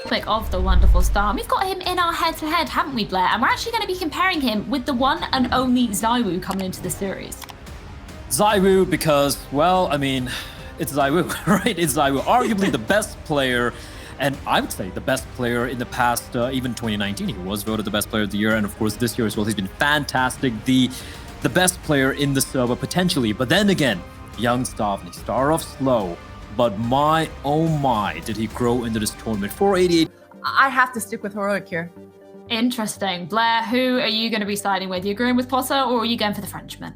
Of the wonderful star. We've got him in our head-to-head, haven't we, Blair? And we're actually going to be comparing him with the one and only ZywOo coming into the series. ZywOo because, well, I mean, it's ZywOo, right? It's ZywOo, arguably the best player, and I would say the best player in the past, even 2019. He was voted the best player of the year, and of course this year as well. He's been fantastic, the best player in the server potentially. But then again, young Stavny, star of slow. But my, oh my, did he grow into this tournament. 488. I have to stick with Heroic here. Interesting. Blair, who are you going to be siding with? Are you agreeing with Potter or are you going for the Frenchman?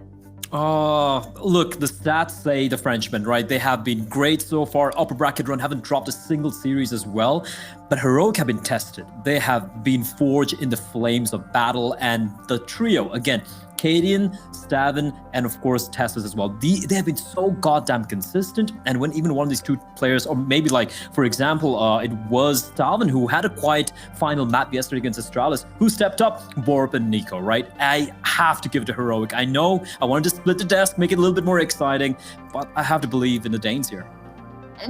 Look, the stats say the Frenchmen, right? They have been great so far. Upper bracket run haven't dropped a single series as well. But Heroic have been tested. They have been forged in the flames of battle. And the trio, again, Cadian, Stavin, and of course Tessus as well. They have been so goddamn consistent. And when even one of these two players, or maybe like, for example, it was Stavin who had a quiet final map yesterday against Astralis, who stepped up, Borp and Nico, right? I have to give it to Heroic. I know I wanted to split the desk, make it a little bit more exciting, but I have to believe in the Danes here.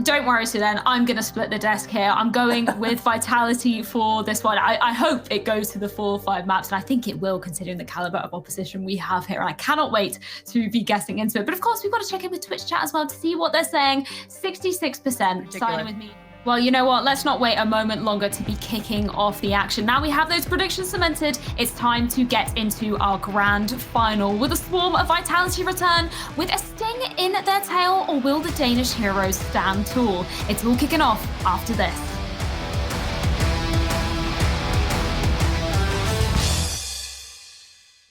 Don't worry, Sudan. I'm going to split the desk here. I'm going with Vitality for this one. I hope it goes to the 4-5 maps, and I think it will, considering the caliber of opposition we have here. And I cannot wait to be getting into it. But of course, we've got to check in with Twitch chat as well to see what they're saying. 66% signing with me. Well, you know what? Let's not wait a moment longer to be kicking off the action. Now we have those predictions cemented. It's time to get into our grand final. Will the Swarm of Vitality return with a sting in their tail, or will the Danish heroes stand tall? It's all kicking off after this.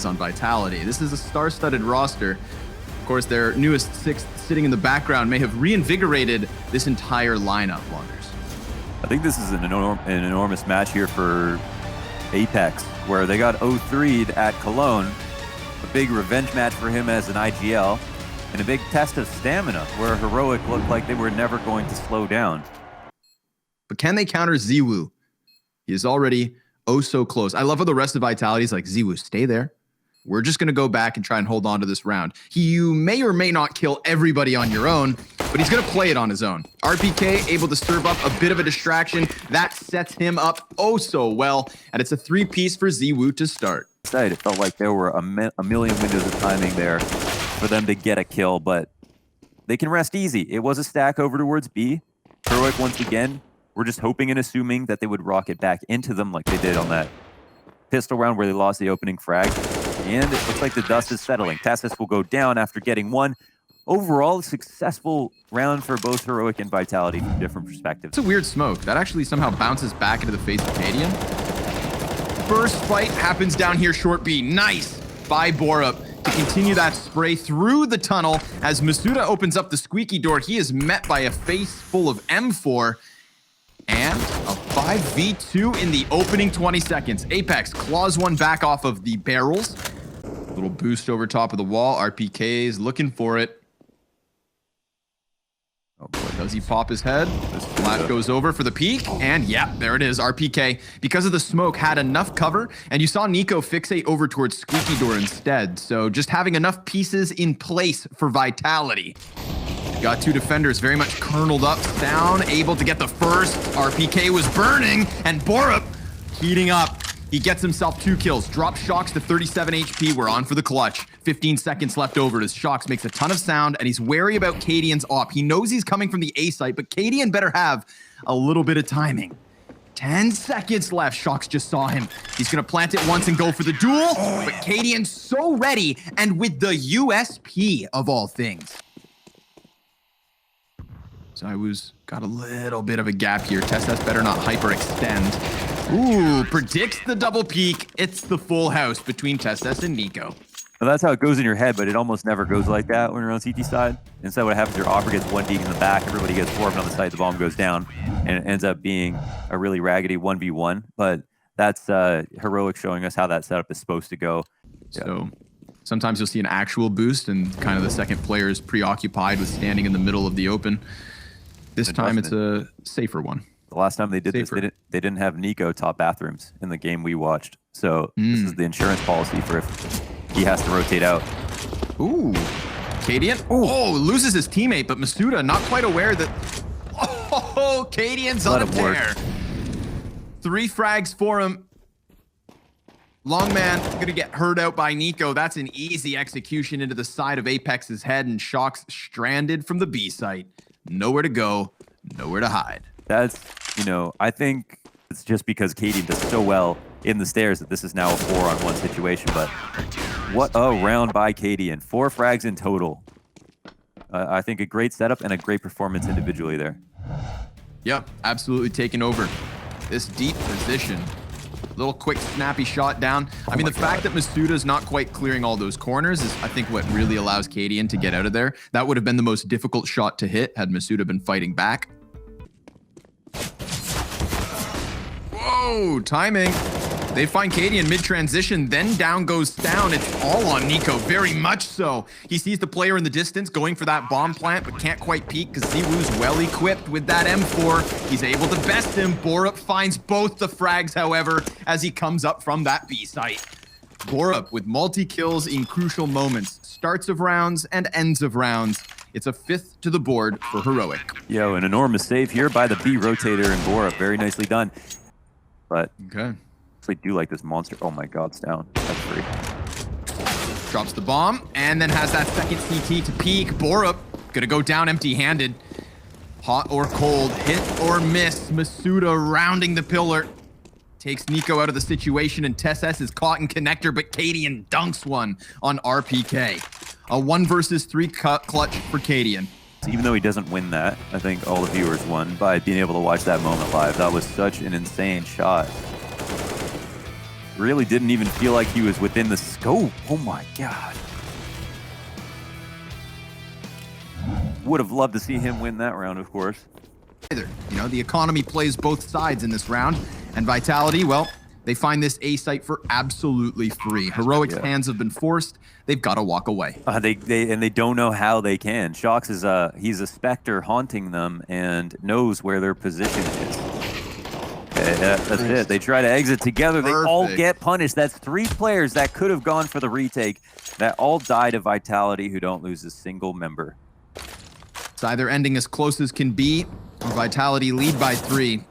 On Vitality. This is a star-studded roster. Of course, their newest sixth sitting in the background may have reinvigorated this entire lineup, Wonders. I think this is an enormous match here for Apex, where they got 0-3'd at Cologne. A big revenge match for him as an IGL, and a big test of stamina, where Heroic looked like they were never going to slow down. But can they counter ZywOo? He is already oh so close. I love how the rest of Vitality is like, ZywOo, stay there. We're just going to go back and try and hold on to this round. You may or may not kill everybody on your own, but he's going to play it on his own. RPK able to serve up a bit of a distraction. That sets him up oh so well, and it's a three-piece for ZywOo to start. It felt like there were a million windows of timing there for them to get a kill, but they can rest easy. It was a stack over towards B. Heroic, once again, we're just hoping and assuming that they would rocket back into them like they did on that pistol round where they lost the opening frag. And it looks like the dust is settling. Tessus will go down after getting one. Overall, a successful round for both Heroic and Vitality from different perspectives. It's a weird smoke. That actually somehow bounces back into the face of Cadian. First fight happens down here, short B. Nice by Borup to continue that spray through the tunnel. As Masuda opens up the squeaky door, he is met by a face full of M4. And a 5v2 in the opening 20 seconds. Apex claws one back off of the barrels. Little boost over top of the wall. RPK is looking for it. Oh boy, does he pop his head? This flash goes over for the peek, and yeah, there it is. RPK, because of the smoke, had enough cover, and you saw Nico fixate over towards Squeaky Door instead. So just having enough pieces in place for Vitality. Got two defenders very much kerneled up, down, able to get the first. RPK was burning, and Borup heating up. He gets himself 2 kills, drops Shocks to 37 HP. We're on for the clutch. 15 seconds left over as Shocks makes a ton of sound, and he's wary about Cadian's op. He knows he's coming from the A site, but Cadian better have a little bit of timing. 10 seconds left. Shocks just saw him. He's going to plant it once and go for the duel, but Cadian's so ready, and with the USP of all things. ZywOo's got a little bit of a gap here. Tessus better not hyperextend. Ooh, predicts the double peek. It's the full house between Tessus and Nico. Well, that's how it goes in your head, but it almost never goes like that when you're on CT side. Instead, what happens is your offer gets 1 deep in the back, everybody gets 4 on the side, the bomb goes down, and it ends up being a really raggedy 1v1. But that's Heroic showing us how that setup is supposed to go. So sometimes you'll see an actual boost, and kind of the second player is preoccupied with standing in the middle of the open. This time it's a safer one. The last time they did this, they didn't have Nico top bathrooms in the game we watched. So this is the insurance policy for if he has to rotate out. Ooh, Cadian. Oh, loses his teammate, but Masuda not quite aware that. Oh, Cadian's on a tear. 3 frags for him. Longman gonna get hurt out by Nico. That's an easy execution into the side of Apex's head, and Shock's stranded from the B site. Nowhere to go, nowhere to hide. That's, you know, I think it's just because Katie does so well in the stairs that this is now a 4-on-1 situation, but what a round by Katie, and 4 frags in total. I think a great setup and a great performance individually there. Yep, absolutely taking over this deep position. Little quick snappy shot down. I mean, the fact that Masuda's not quite clearing all those corners is, I think, what really allows Kadian to get out of there. That would have been the most difficult shot to hit had Masuda been fighting back. Whoa, timing. They find Kadian mid-transition, then down goes down. It's all on Nico, very much so. He sees the player in the distance going for that bomb plant, but can't quite peek because Ziwoo's well-equipped with that M4. He's able to best him. Borup finds both the frags, however, as he comes up from that B site. Borup with multi-kills in crucial moments, starts of rounds and ends of rounds. It's a 5th to the board for Heroic. Yo, an enormous save here by the B rotator and Borup. Very nicely done. But Okay. I do like this monster. Oh my god, it's down. That's free. Drops the bomb and then has that second CT to peek. Borup gonna go down empty-handed. Hot or cold, hit or miss. Masuda rounding the pillar. Takes Nico out of the situation, and Tess is caught in connector, but Kadian dunks one on RPK. A 1 versus 3 clutch for Kadian. Even though he doesn't win that, I think all the viewers won by being able to watch that moment live. That was such an insane shot. Really didn't even feel like he was within the scope. Oh my god. Would have loved to see him win that round, of course. You know, the economy plays both sides in this round, and Vitality, well, they find this A site for absolutely free. Heroic's hands have been forced. They've got to walk away. They don't know how they can. Shox is he's a specter haunting them and knows where their position is. That's it. They try to exit together. They all get punished. That's 3 players that could have gone for the retake that all die to Vitality, who don't lose a single member. It's either ending as close as can be, or Vitality lead by 3.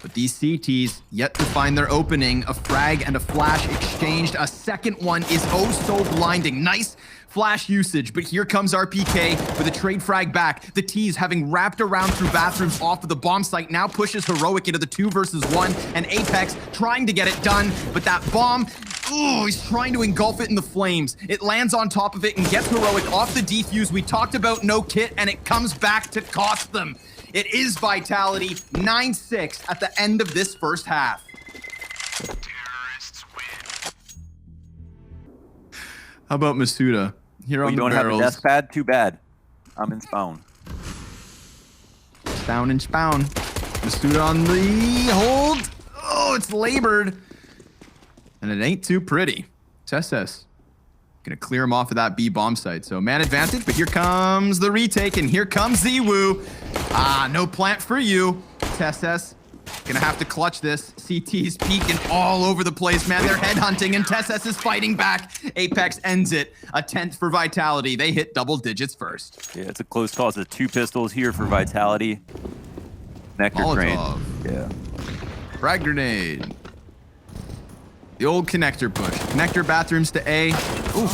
But these CTs yet to find their opening. A frag and a flash exchanged. A second one is oh so blinding. Nice flash usage, but here comes RPK with a trade frag back. The T's, having wrapped around through bathrooms off of the bomb site, now pushes Heroic into the 2 versus 1, and Apex trying to get it done, but that bomb, ooh, he's trying to engulf it in the flames. It lands on top of it and gets Heroic off the defuse. We talked about no kit, and it comes back to cost them. It is Vitality, 9-6 at the end of this first half. Terrorists win. How about Masuda? Here on the barrels. You don't have a death pad? Too bad. I'm in spawn. Spawn and spawn. Masuda on the hold. Oh, it's labored. And it ain't too pretty. Tess gonna clear him off of that B bomb site. So man advantage, but here comes the retake, and here comes Ziwoo. Ah, no plant for you. Tess gonna have to clutch this. CT's peeking all over the place, man. They're headhunting, and Tess is fighting back. Apex ends it. A 10th for Vitality. They hit double digits first. Yeah, it's a close call. It's 2 pistols here for Vitality. Nectar Crane. Yeah. Frag grenade. The old connector push. Connector bathrooms to A. Ooh.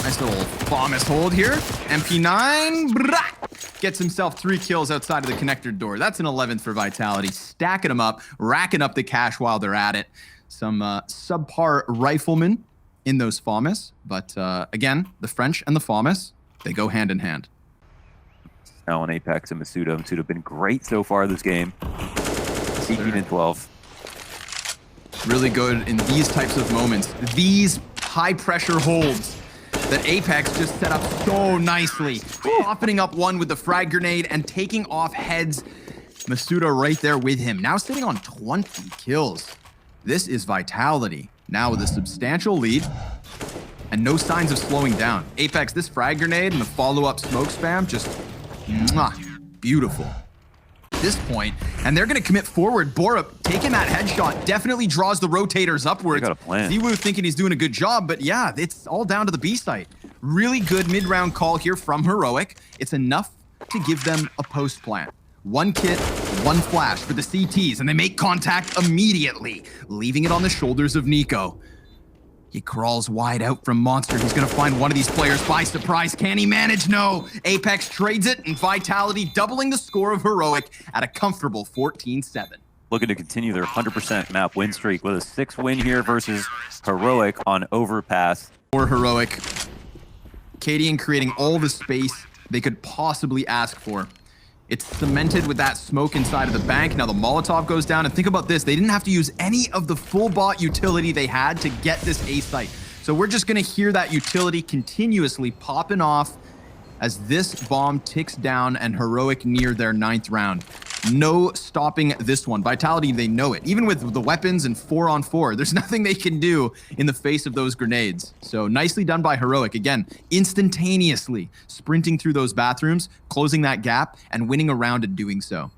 Nice little Thomas hold here. MP9. Brah! Gets himself 3 kills outside of the connector door. That's an 11th for Vitality. Stacking them up, racking up the cash while they're at it. Some subpar riflemen in those FAMAS. But again, the French and the FAMAS, they go hand in hand. Now on Apex and Masuda. Masuda have been great so far this game. 18 and 12. Really good in these types of moments. These high pressure holds that Apex just set up so nicely. Softening up one with the frag grenade and taking off heads. Masuda right there with him. Now sitting on 20 kills. This is Vitality. Now with a substantial lead and no signs of slowing down. Apex, this frag grenade and the follow-up smoke spam, just beautiful. At this point, and they're going to commit forward. Borup taking that headshot definitely draws the rotators upwards. They got a plan. Ziwoo thinking he's doing a good job, but yeah, it's all down to the B site. Really good mid-round call here from Heroic. It's enough to give them a post plant. 1 kit, One flash for the CTs, and they make contact immediately, leaving it on the shoulders of Nico. He crawls wide out from Monster. He's going to find one of these players by surprise. Can he manage? No. Apex trades it, and Vitality doubling the score of Heroic at a comfortable 14-7. Looking to continue their 100% map win streak with a 6 win here versus Heroic on Overpass. Or Heroic. Cadian creating all the space they could possibly ask for. It's cemented with that smoke inside of the bank. Now the Molotov goes down, and think about this. They didn't have to use any of the full bot utility they had to get this A site. So we're just gonna hear that utility continuously popping off as this bomb ticks down and Heroic near their 9th round. No stopping this one. Vitality, they know it. Even with the weapons and 4-on-4, there's nothing they can do in the face of those grenades. So nicely done by Heroic. Again, instantaneously sprinting through those bathrooms, closing that gap, and winning a round in doing so.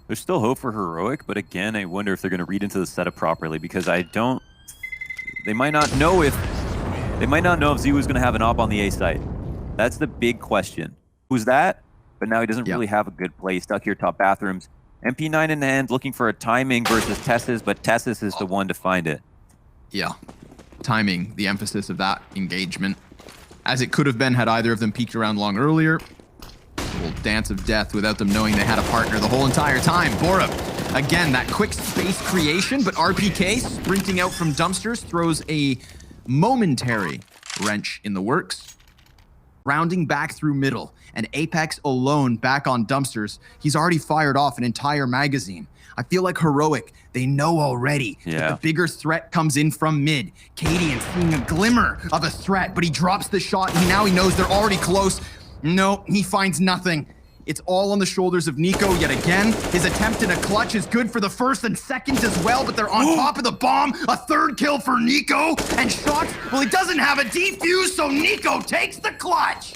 There's still hope for Heroic, but again, I wonder if they're going to read into the setup properly, because they might not know if Ziwu's going to have an op on the A site. That's the big question. Who's that? But now he doesn't really have a good play. Stuck here top bathrooms. MP9 in hand, looking for a timing versus Tessis, but Tessis is the one to find it. Yeah. Timing, the emphasis of that engagement. As it could have been had either of them peeked around long earlier. A little dance of death without them knowing they had a partner the whole entire time. Borup, again, that quick space creation, but RPK sprinting out from dumpsters throws a momentary wrench in the works. Rounding back through middle, and Apex alone back on dumpsters. He's already fired off an entire magazine. I feel like Heroic, they know already that the bigger threat comes in from mid. Cadian seeing a glimmer of a threat, but he drops the shot, and now he knows they're already close. No, he finds nothing. It's all on the shoulders of Nico yet again. His attempt at a clutch is good for the first and second as well, but they're on top of the bomb. A 3rd kill for Nico, and shots, well, he doesn't have a defuse, so Nico takes the clutch.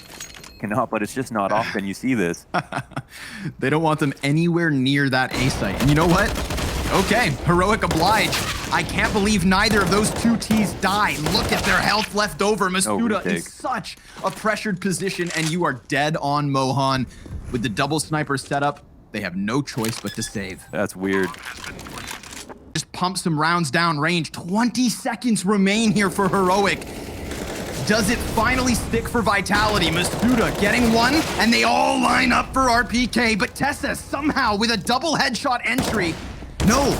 Cannot, but it's just not often you see this. They don't want them anywhere near that A site. And you know what? Okay, Heroic oblige. I can't believe neither of those two T's die. Look at their health left over. Masuda in such a pressured position, and you are dead on Mohan. With the double sniper setup, they have no choice but to save. That's weird. Just pump some rounds down range. 20 seconds remain here for Heroic. Does it finally stick for Vitality? Masuda getting one, and they all line up for RPK, but Tessa somehow with a double headshot entry. No.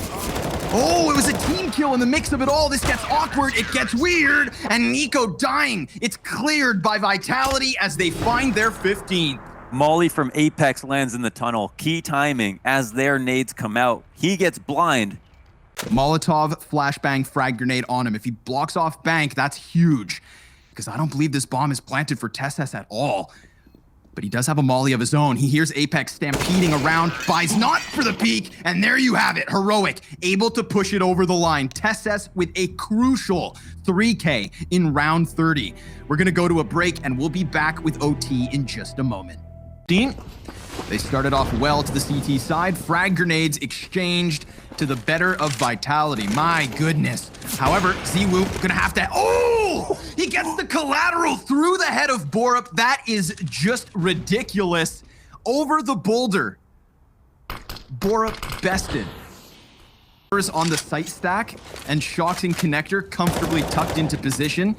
Oh, it was a team kill in the mix of it all. This gets awkward, it gets weird, and Nico dying. It's cleared by Vitality as they find their 15th. Molly from Apex lands in the tunnel. Key timing as their nades come out. He gets blind. Molotov, flashbang, frag grenade on him. If he blocks off bank, that's huge. Because I don't believe this bomb is planted for Tesses at all. But he does have a molly of his own. He hears Apex stampeding around, buys not for the peak, and there you have it. Heroic, able to push it over the line. Tesses with a crucial 3K in round 30. We're gonna go to a break, and we'll be back with OT in just a moment. They started off well to the CT side. Frag grenades exchanged to the better of Vitality. My goodness. However, Ziwu gonna have to... Oh! He gets the collateral through the head of Borup. That is just ridiculous. Over the boulder. Borup bested. On the site stack, and Shocks and Connector comfortably tucked into position.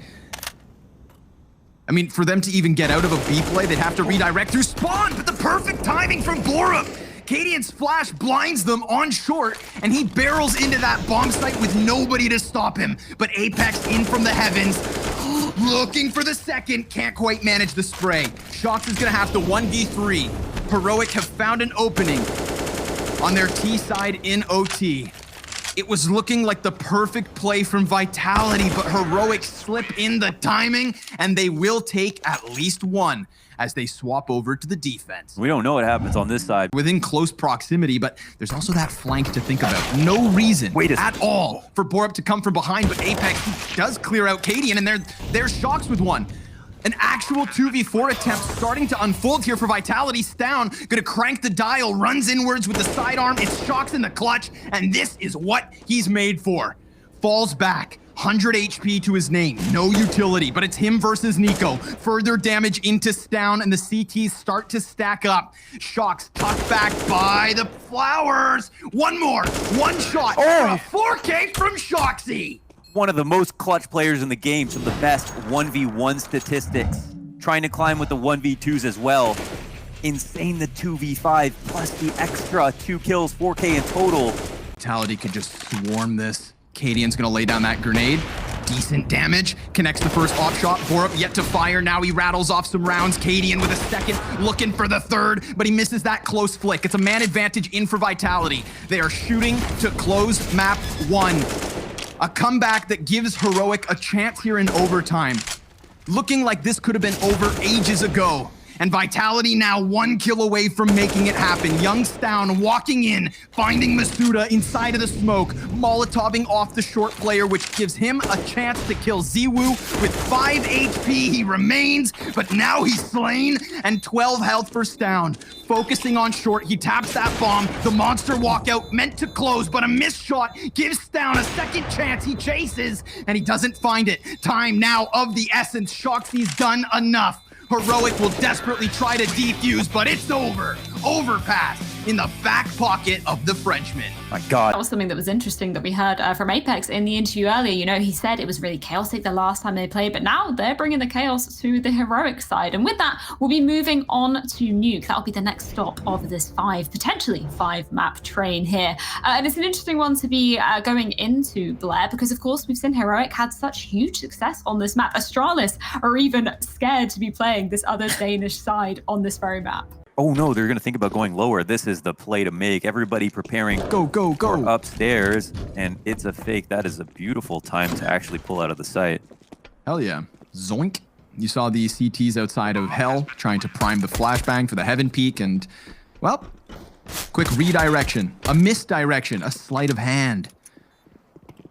I mean, for them to even get out of a B play, they'd have to redirect through spawn, but the perfect timing from Borup. Cadian's flash blinds them on short, and he barrels into that bomb site with nobody to stop him. But Apex in from the heavens, looking for the second, can't quite manage the spray. Shocks is gonna have to 1v3. Heroic have found an opening on their T side in OT. It was looking like the perfect play from Vitality, but Heroic slip in the timing, and they will take at least one as they swap over to the defense. We don't know what happens on this side. Within close proximity, but there's also that flank to think about. No reason at all for Borup to come from behind, but Apex does clear out Cadian, and there's Shocks with one. An actual 2v4 attempt starting to unfold here for Vitality. Down, gonna crank the dial, runs inwards with the sidearm. It's Shocks in the clutch, and this is what he's made for. Falls back, 100 HP to his name, no utility, but it's him versus Nico. Further damage into Stown, and the CTs start to stack up. Shocks tucked back by the flowers. One more, one shot. Oh! For a 4K from Shoxy. One of the most clutch players in the game, some of the best 1v1 statistics. Trying to climb with the 1v2s as well. Insane the 2v5 plus the extra 2 kills, 4K in total. Vitality could just swarm this. Cadian's gonna lay down that grenade. Decent damage. Connects the first op shot. Borup yet to fire. Now he rattles off some rounds. Cadian with a second, looking for the third, but he misses that close flick. It's a man advantage in for Vitality. They are shooting to close map 1. A comeback that gives Heroic a chance here in overtime. Looking like this could have been over ages ago. And Vitality now 1 kill away from making it happen. Young Stown walking in, finding Masuda inside of the smoke, Molotoving off the short player, which gives him a chance to kill Ziwu. With 5 HP, he remains, but now he's slain, and 12 health for Stown. Focusing on short, he taps that bomb. The monster walkout meant to close, but a missed shot gives Stown a second chance. He chases, and he doesn't find it. Time now of the essence. Shoxy's done enough. Heroic will desperately try to defuse, but it's over. Overpass in the back pocket of the Frenchman. My God. That was something that was interesting that we heard from Apex in the interview earlier. You know, he said it was really chaotic the last time they played, but now they're bringing the chaos to the Heroic side. And with that, we'll be moving on to Nuke. That'll be the next stop of this potentially five map train here. And it's an interesting one to be going into, Blair, because of course we've seen Heroic had such huge success on this map. Astralis are even scared to be playing this other Danish side on this very map. Oh no, they're going to think about going lower. This is the play to make. Everybody preparing Go, go, go. for upstairs, and it's a fake. That is a beautiful time to actually pull out of the site. Hell yeah. Zoink. You saw the CTs outside of Hell trying to prime the flashbang for the Heaven Peak, and, well, quick redirection, a misdirection, a sleight of hand.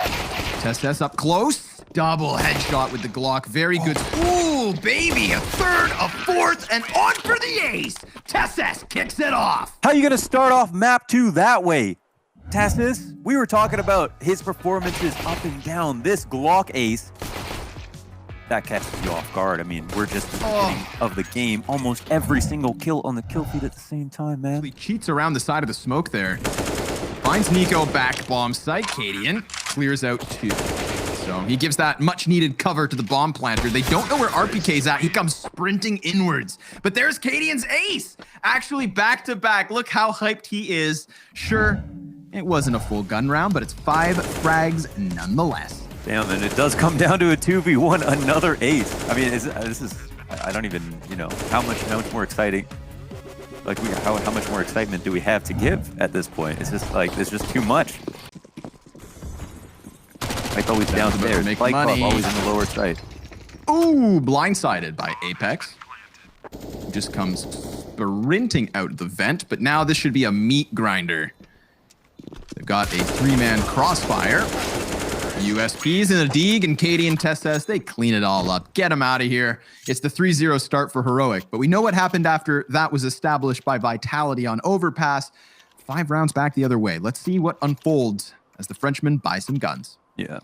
Tess up close. Double headshot with the Glock. Very good. Ooh, baby. A third, a fourth, and on for the ace. Tesses kicks it off. How are you going to start off map 2 that way? Tassis, we were talking about his performances up and down. This Glock ace, that catches you off guard. I mean, we're just at the beginning of the game. Almost every single kill on the kill feed at the same time, man. He cheats around the side of the smoke there. Finds Nico back bomb site. Cadian clears out 2. So he gives that much needed cover to the bomb planter. They don't know where RPK's at. He comes sprinting inwards. But there's Cadian's ace. Actually back to back. Look how hyped he is. Sure, it wasn't a full gun round, but it's 5 frags nonetheless. Damn, and it does come down to a 2v1, another ace. I mean, I don't even, how much more exciting. Like, how much more excitement do we have to give at this point? It's just like, there's just too much. Like always downstairs. Spike Club always in the lower side. Ooh, blindsided by Apex. Just comes sprinting out the vent, but now this should be a meat grinder. They've got a 3-man crossfire. USPs and a Deeg and Katie and Testes, they clean it all up. Get them out of here. It's the 3-0 start for Heroic, but we know what happened after that was established by Vitality on Overpass. 5 rounds back the other way. Let's see what unfolds as the Frenchman buys some guns. Yeah.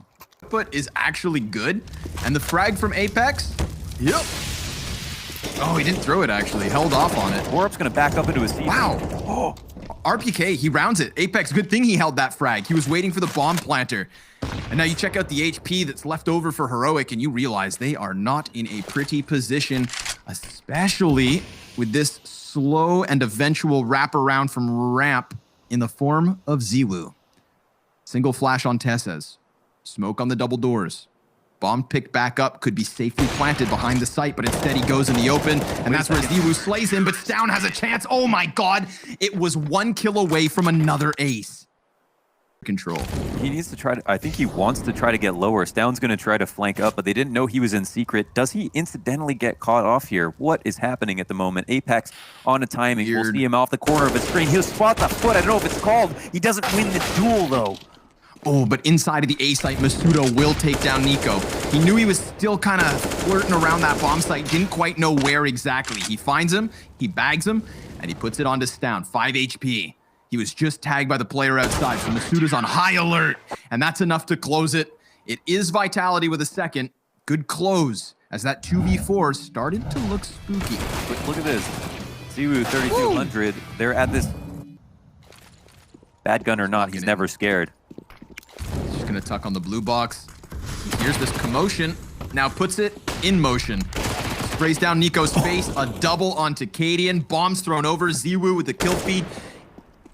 Foot is actually good. And the frag from Apex? Yep. Oh, he didn't throw it actually. Held off on it. Borup's going to back up into his seat. Wow. Oh, RPK, he rounds it. Apex, good thing he held that frag. He was waiting for the bomb planter. And now you check out the HP that's left over for Heroic and you realize they are not in a pretty position, especially with this slow and eventual wraparound from ramp in the form of Ziwu. Single flash on Tesses. Smoke on the double doors. Bomb picked back up, could be safely planted behind the site, but instead he goes in the open, and that's where Ziwu slays him, but Stown has a chance. Oh my God, it was 1 kill away from another ace. Control. He needs to try to, I think he wants to try to get lower. Stown's going to try to flank up, but they didn't know he was in secret. Does he incidentally get caught off here? What is happening at the moment? Apex on a timing. Weird. We'll see him off the corner of his screen. He'll spot the foot. I don't know if it's called. He doesn't win the duel though. Oh, but inside of the A site, Masuda will take down Nico. He knew he was still kind of flirting around that bomb site, didn't quite know where exactly. He finds him, he bags him, and he puts it onto Stown. 5 HP. He was just tagged by the player outside, so Masuda's on high alert, and that's enough to close it. It is Vitality with a second. Good close as that 2v4 started to look spooky. Look at this. Ziwu 3200. They're at this. Bad gun or not, he's never scared. He's just going to tuck on the blue box. Here's this commotion. Now puts it in motion. Sprays down Nico's face. A double onto Cadian. Bombs thrown over. Ziwu with the kill feed.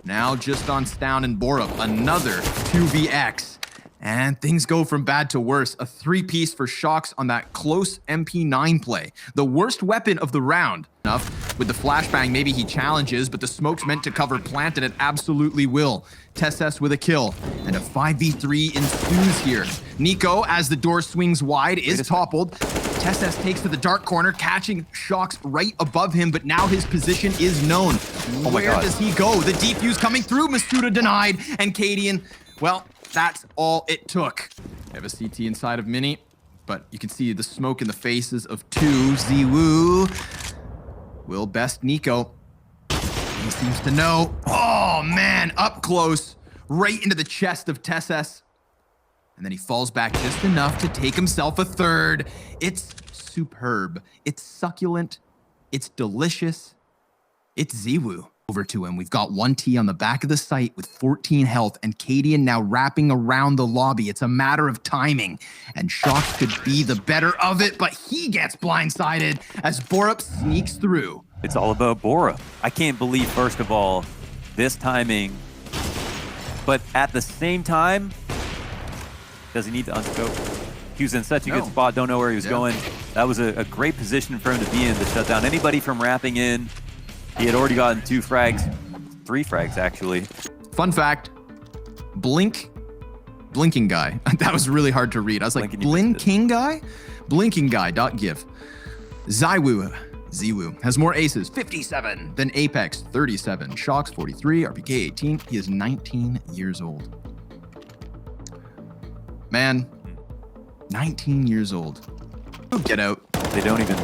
Now just on Stown and Borup. Another 2vx. And things go from bad to worse. A 3-piece for Shocks on that close MP9 play. The worst weapon of the round. Enough with the flashbang, maybe he challenges, but the smoke's meant to cover plant, and it absolutely will. Tesses with a kill, and a 5v3 ensues here. Nico, as the door swings wide, is toppled. Tesses takes to the dark corner, catching Shocks right above him, but now his position is known. Oh my God. Where does he go? The defuse coming through, Masuda denied, and Cadian, well, that's all it took. They have a CT inside of Mini, but you can see the smoke in the faces of two. Ziwu will best Nico. He seems to know. Oh man, up close, right into the chest of Tesses. And then he falls back just enough to take himself a third. It's superb. It's succulent. It's delicious. It's Ziwu. Over to him. We've got 1T on the back of the site with 14 health, and Cadian now wrapping around the lobby. It's a matter of timing, and Shocks could be the better of it, but he gets blindsided as Borup sneaks through. It's all about Borup. I can't believe, first of all, this timing, but at the same time, does he need to unscope? He was in such a good spot, don't know where he was going. That was a great position for him to be in to shut down anybody from wrapping in. He had already gotten 2 frags, 3 frags actually. Fun fact, blinking guy. That was really hard to read. I was like, blinking guy? Blinking guy.give. Ziwu has more aces, 57, than Apex, 37. Shocks, 43, RPK, 18. He is 19 years old. Man, 19 years old. Get out. They don't even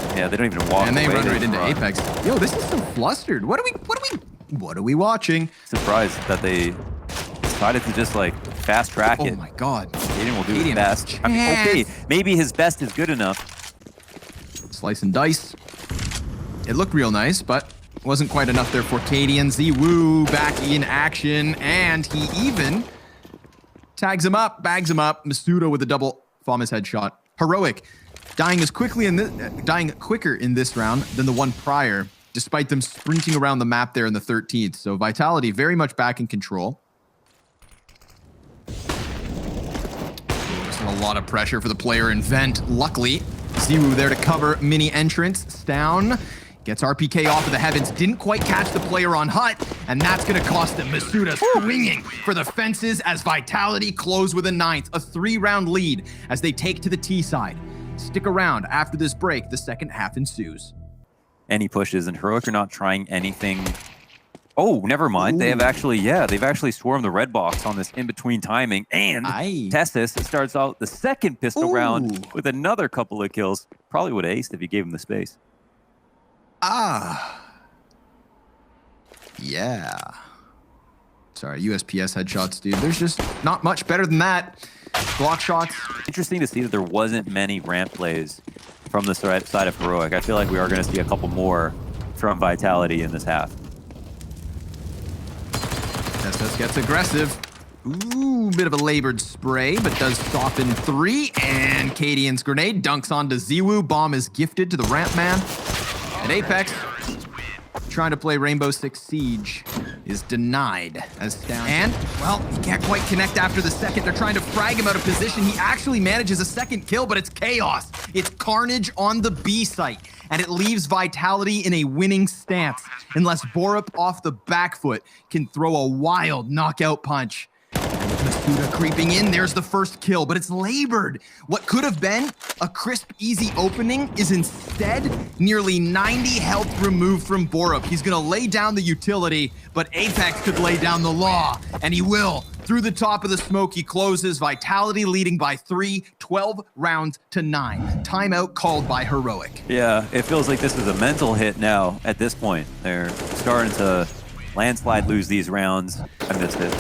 walk. And they away. run right into Apex. Yo, this is so flustered. What are we watching? Surprised that they decided to just like fast track it. Oh my God. Cadian will do his best. I mean, okay, maybe his best is good enough. Slice and dice. It looked real nice, but wasn't quite enough there for Cadian. Ziwu back in action, and he even tags him up, bags him up. Masuda with a double Famas headshot. Heroic dying quicker in this round than the one prior, despite them sprinting around the map there in the 13th. So Vitality very much back in control. There's a lot of pressure for the player in Vent. Luckily, Ziwu there to cover mini entrance. Stown gets RPK off of the heavens. Didn't quite catch the player on Hut, and that's going to cost him. Masuda swinging for the fences as Vitality close with a 9th. A 3-round lead as they take to the T side. Stick around after this break. The second half ensues. And he pushes, and Heroic are not trying anything. Oh, never mind. They have actually, they've actually swarmed the red box on this in-between timing. And Testis starts out the second pistol round with another couple of kills. Probably would have aced if you gave him the space. Yeah. Sorry, USPS headshots, dude. There's just not much better than that. Block shots. Interesting to see that there wasn't many ramp plays from the side of Heroic. I feel like we are going to see a couple more from Vitality in this half. Testis gets aggressive. Ooh, bit of a labored spray, but does soften 3. And Cadian's grenade dunks onto Ziwu. Bomb is gifted to the ramp man. And Apex, trying to play Rainbow Six Siege, is denied as Stown. And, well, he can't quite connect after the second. They're trying to frag him out of position. He actually manages a second kill, but it's chaos. It's carnage on the B site, and it leaves Vitality in a winning stance, unless Borup off the back foot can throw a wild knockout punch. Masuda creeping in, there's the first kill, but it's labored. What could have been a crisp, easy opening is instead nearly 90 health removed from Borup. He's gonna lay down the utility, but Apex could lay down the law, and he will. Through the top of the smoke, he closes. Vitality leading by 3, 12 rounds to 9. Timeout called by Heroic. Yeah, it feels like this is a mental hit now at this point. They're starting to landslide lose these rounds. I missed it.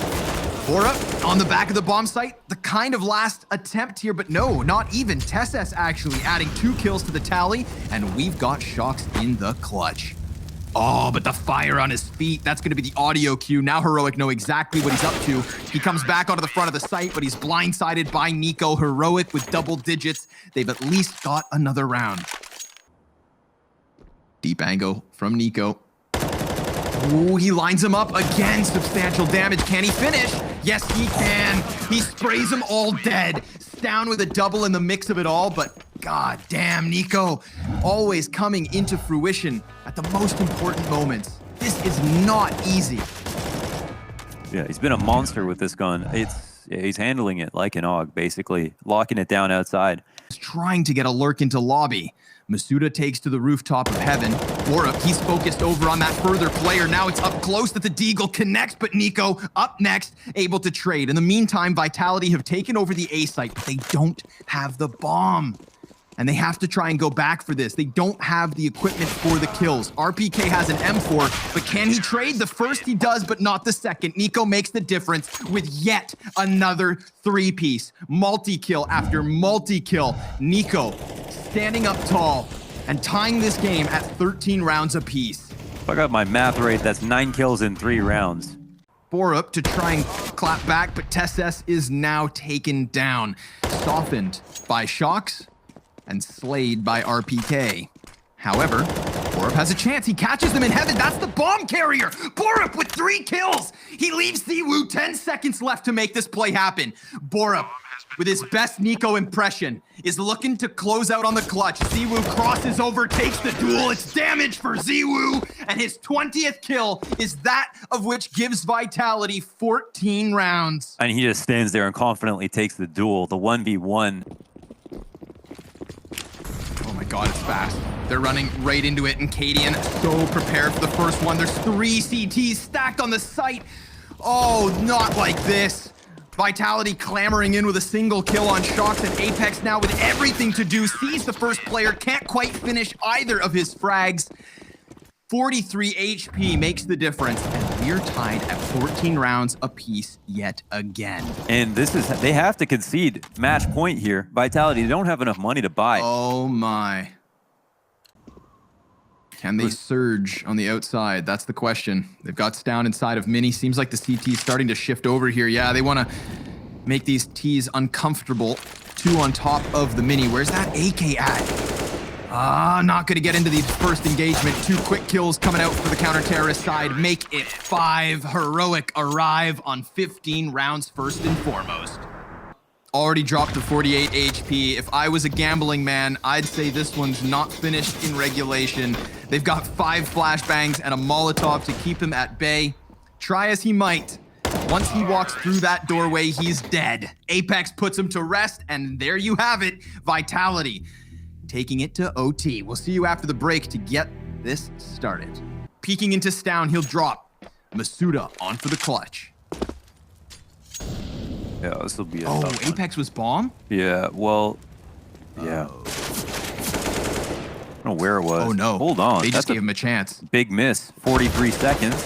Bora on the back of the bomb site. The kind of last attempt here, but no, not even. Tesses actually adding 2 kills to the tally, and we've got Shocks in the clutch. Oh, but the fire on his feet, that's going to be the audio cue. Now Heroic know exactly what he's up to. He comes back onto the front of the site, but he's blindsided by Nico. Heroic with double digits. They've at least got another round. Deep angle from Nico. Ooh, he lines him up again. Substantial damage. Can he finish? Yes, he can. He sprays them all dead. Down with a double in the mix of it all, but god damn, Nico always coming into fruition at the most important moments. This is not easy. Yeah, he's been a monster with this gun. He's handling it like an og, basically locking it down outside. He's trying to get a lurk into lobby. Masuda takes to the rooftop of heaven. Bora, he's focused over on that further player. Now it's up close that the Deagle connects, but Nico up next, able to trade. In the meantime, Vitality have taken over the A site, but they don't have the bomb. And they have to try and go back for this. They don't have the equipment for the kills. RPK has an M4, but can he trade? The first he does, but not the second. Nico makes the difference with yet another 3-piece. Multi-kill after multi-kill. Nico standing up tall and tying this game at 13 rounds apiece. If I got my math right, that's 9 kills in 3 rounds. Borup to try and clap back, but Tesses is now taken down. Softened by Shocks and slayed by RPK. However, Borup has a chance. He catches them in heaven. That's the bomb carrier. Borup with 3 kills. He leaves Ziwu 10 seconds left to make this play happen. Borup, with his best Nico impression, is looking to close out on the clutch. Ziwu crosses over, takes the duel. It's damage for Ziwu, and his 20th kill is that of which gives Vitality 14 rounds. And he just stands there and confidently takes the duel, the 1v1. Oh my god, it's fast. They're running right into it, and Cadian so prepared for the first one. There's 3 CTs stacked on the site. Oh, not like this. Vitality clamoring in with a single kill on Shocks, and Apex now with everything to do. Sees the first player, can't quite finish either of his frags. 43 HP makes the difference, and we're tied at 14 rounds apiece yet again. And they have to concede match point here. Vitality, they don't have enough money to buy. Oh my. Can they surge on the outside? That's the question. They've got Stown inside of Mini. Seems like the CT is starting to shift over here. Yeah, they want to make these Ts uncomfortable. 2 on top of the Mini. Where's that AK at? Not going to get into the first engagement. 2 quick kills coming out for the counter-terrorist side. Make it 5. Heroic arrive on 15 rounds first and foremost. Already dropped to 48 HP. If I was a gambling man, I'd say this one's not finished in regulation. They've got 5 flashbangs and a Molotov to keep him at bay. Try as he might. Once he walks through that doorway, he's dead. Apex puts him to rest, and there you have it. Vitality taking it to OT. We'll see you after the break to get this started. Peeking into Stown, he'll drop. Masuda on for the clutch. Yeah, this will be a Oh, tough one. Apex was bomb? Yeah, well, yeah. I don't know where it was. Oh no. Hold on. They just That's gave him a chance. big miss. 43 seconds.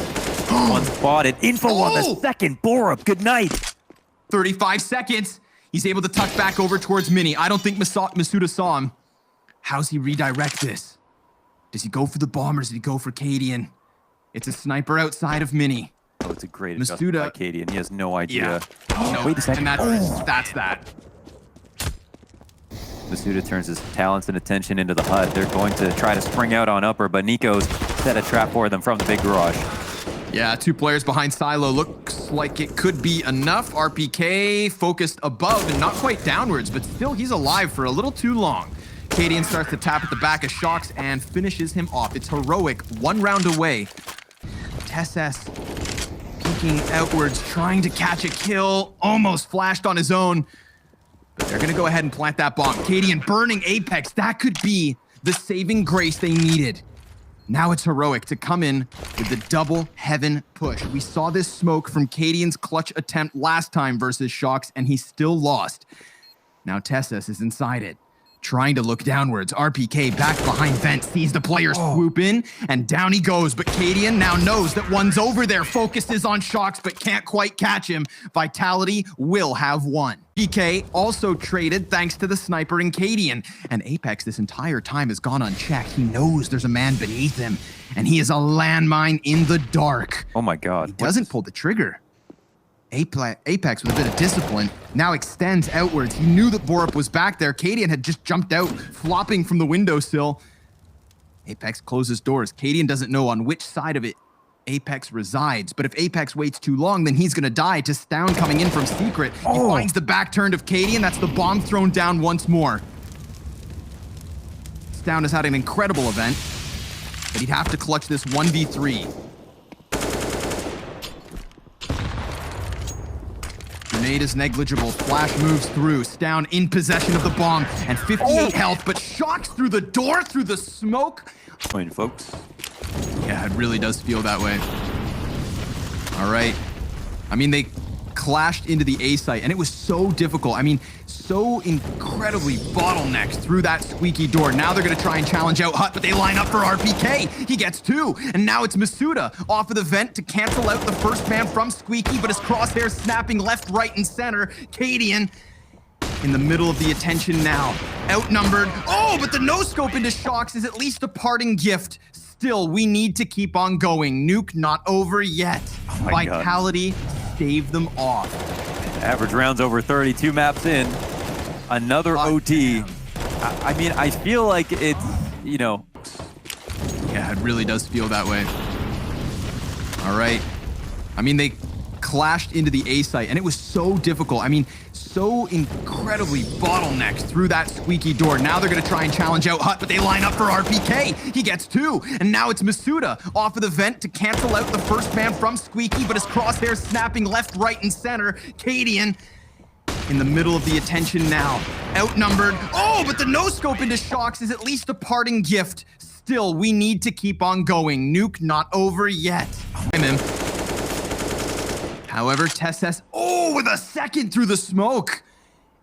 One spotted. Info on the second. Borup, good night. 35 seconds. He's able to tuck back over towards Mini. I don't think Masuda saw him. How's he redirect this? Does he go for the bomb or does he go for Cadian? It's a sniper outside of Mini. Oh, it's a great adjustment by Cadian. He has no idea. No, Wait a second. And that's that. Masuda turns his talents and attention into the hut. They're going to try to spring out on upper, but Nico's set a trap for them from the big garage. Yeah, 2 players behind Silo. Looks like it could be enough. RPK focused above and not quite downwards, but still he's alive for a little too long. Cadian starts to tap at the back of Shocks and finishes him off. It's Heroic, 1 round away. Tesses peeking outwards, trying to catch a kill. Almost flashed on his own. But they're going to go ahead and plant that bomb. Cadian burning Apex. That could be the saving grace they needed. Now it's Heroic to come in with the double heaven push. We saw this smoke from Cadian's clutch attempt last time versus Shocks, and he still lost. Now Tesses is inside it. Trying to look downwards, RPK back behind vent, sees the player swoop in, and down he goes. But Cadian now knows that one's over there, focuses on Shocks, but can't quite catch him. Vitality will have one. PK also traded thanks to the sniper in Cadian. And Apex this entire time has gone unchecked. He knows there's a man beneath him, and he is a landmine in the dark. Oh my God. He doesn't pull the trigger. Apex with a bit of discipline now extends outwards. He knew that Borup was back there. Cadian had just jumped out, flopping from the windowsill. Apex closes doors. Cadian doesn't know on which side of it Apex resides, but if Apex waits too long, then he's gonna die to Stown coming in from secret. He finds the back turned of Cadian. That's the bomb thrown down once more. Stown has had an incredible event, but he'd have to clutch this 1v3. Grenade is negligible. Flash moves through. Stown in possession of the bomb and 58 health, but Shocks through the door, through the smoke. Point, folks. Yeah, it really does feel that way. All right. I mean, they clashed into the A site, and it was so difficult. I mean, so incredibly bottlenecked through that squeaky door. Now they're going to try and challenge out Hut, but they line up for RPK. He gets two, and now it's Masuda off of the vent to cancel out the first man from Squeaky, but his crosshairs snapping left, right, and center. Cadian in the middle of the attention now. Outnumbered. Oh, but the no-scope into Shocks is at least a parting gift. Still, we need to keep on going. Nuke not over yet. Oh my God. Vitality stave them off. Average rounds over 32 maps in. Another OT. I mean, I feel like it's, you know. Yeah, it really does feel that way. All right. I mean, they clashed into the A site, and it was so difficult. I mean, so incredibly bottlenecked through that squeaky door. Now they're going to try and challenge out Hut, but they line up for RPK. He gets two, and now it's Masuda off of the vent to cancel out the first man from Squeaky, but his crosshairs snapping left, right, and center. Cadian in the middle of the attention now. Outnumbered. Oh, but the no-scope into Shocks is at least a parting gift. Still, we need to keep on going. Nuke not over yet. I'm him. However, Tesses, with a second through the smoke.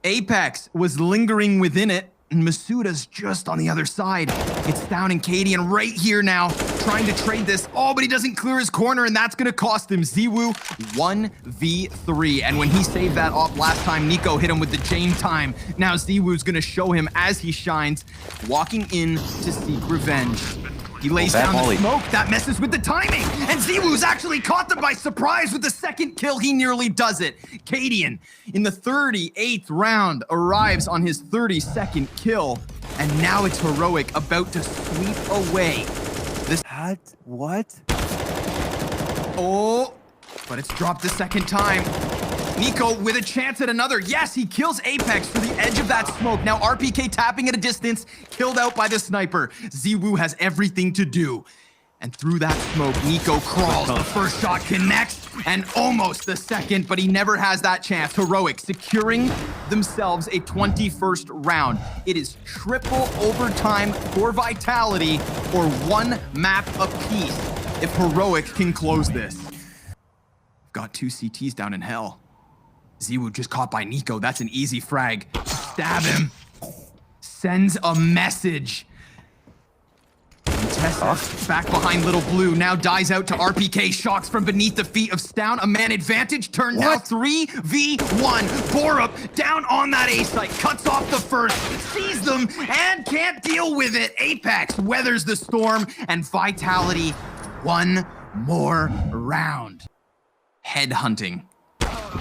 Apex was lingering within it, and Masuda's just on the other side. It's down in Cadian right here now, trying to trade this. Oh, but he doesn't clear his corner, and that's gonna cost him. Ziwu 1v3. And when he saved that off last time, Nico hit him with the Jane time. Now Ziwu's gonna show him as he shines, walking in to seek revenge. He lays down the smoke. That messes with the timing. And Ziwu's actually caught them by surprise with the second kill. He nearly does it. Cadian, in the 38th round, arrives on his 32nd kill. And now it's Heroic about to sweep away this. What? Oh, but it's dropped the second time. Nico with a chance at another. Yes, he kills Apex through the edge of that smoke. Now RPK tapping at a distance, killed out by the sniper. Ziwu has everything to do. And through that smoke, Nico crawls. The first shot connects, and almost the second, but he never has that chance. Heroic securing themselves a 21st round. It is triple overtime for Vitality, or one map apiece if Heroic can close this. Got two CTs down in hell. Ziwu just caught by Nico. That's an easy frag. Stab him. Sends a message. Tessa back behind Little Blue. Now dies out to RPK. Shocks from beneath the feet of Stown. A man advantage. Turn now 3v1. Borup down on that A site. Cuts off the first. Sees them and can't deal with it. Apex weathers the storm. And Vitality one more round. Headhunting.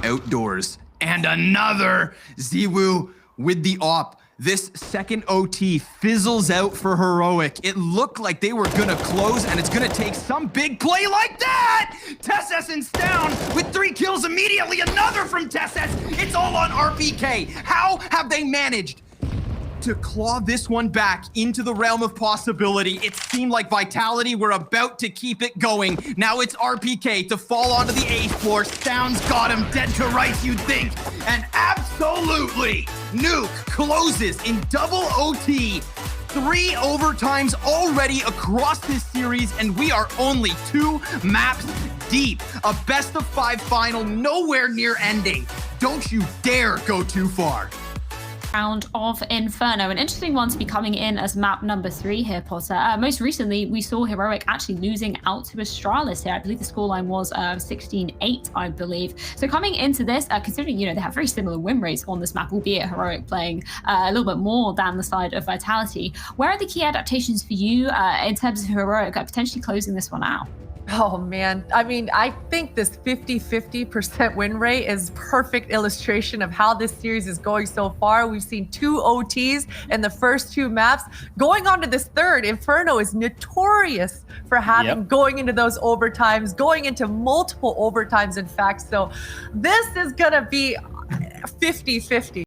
Outdoors. And another. Ziwu with the op. This second OT fizzles out for Heroic. It looked like they were gonna close, and it's gonna take some big play like that! Tessessen's down with 3 kills immediately. Another from Tesses. It's all on RPK. How have they managed to claw this one back into the realm of possibility? It seemed like Vitality were about to keep it going. Now it's RPK to fall onto the 8th floor. Stown's got him dead to rights, you'd think. And absolutely, Nuke closes in double OT. 3 overtimes already across this series, and we are only 2 maps deep. A best of 5 final, nowhere near ending. Don't you dare go too far. round of Inferno. An interesting one to be coming in as map number 3 here, Potter. Most recently, we saw Heroic actually losing out to Astralis here. I believe the scoreline was 16-8, I believe. So coming into this, considering, they have very similar win rates on this map, albeit Heroic playing a little bit more than the side of Vitality, where are the key adaptations for you in terms of Heroic potentially closing this one out? Oh man, I mean, I think this 50-50% win rate is perfect illustration of how this series is going so far. We've seen 2 OTs in the first 2 maps. Going on to this third, Inferno is notorious for having going into those overtimes, going into multiple overtimes, in fact. So this is gonna be 50-50.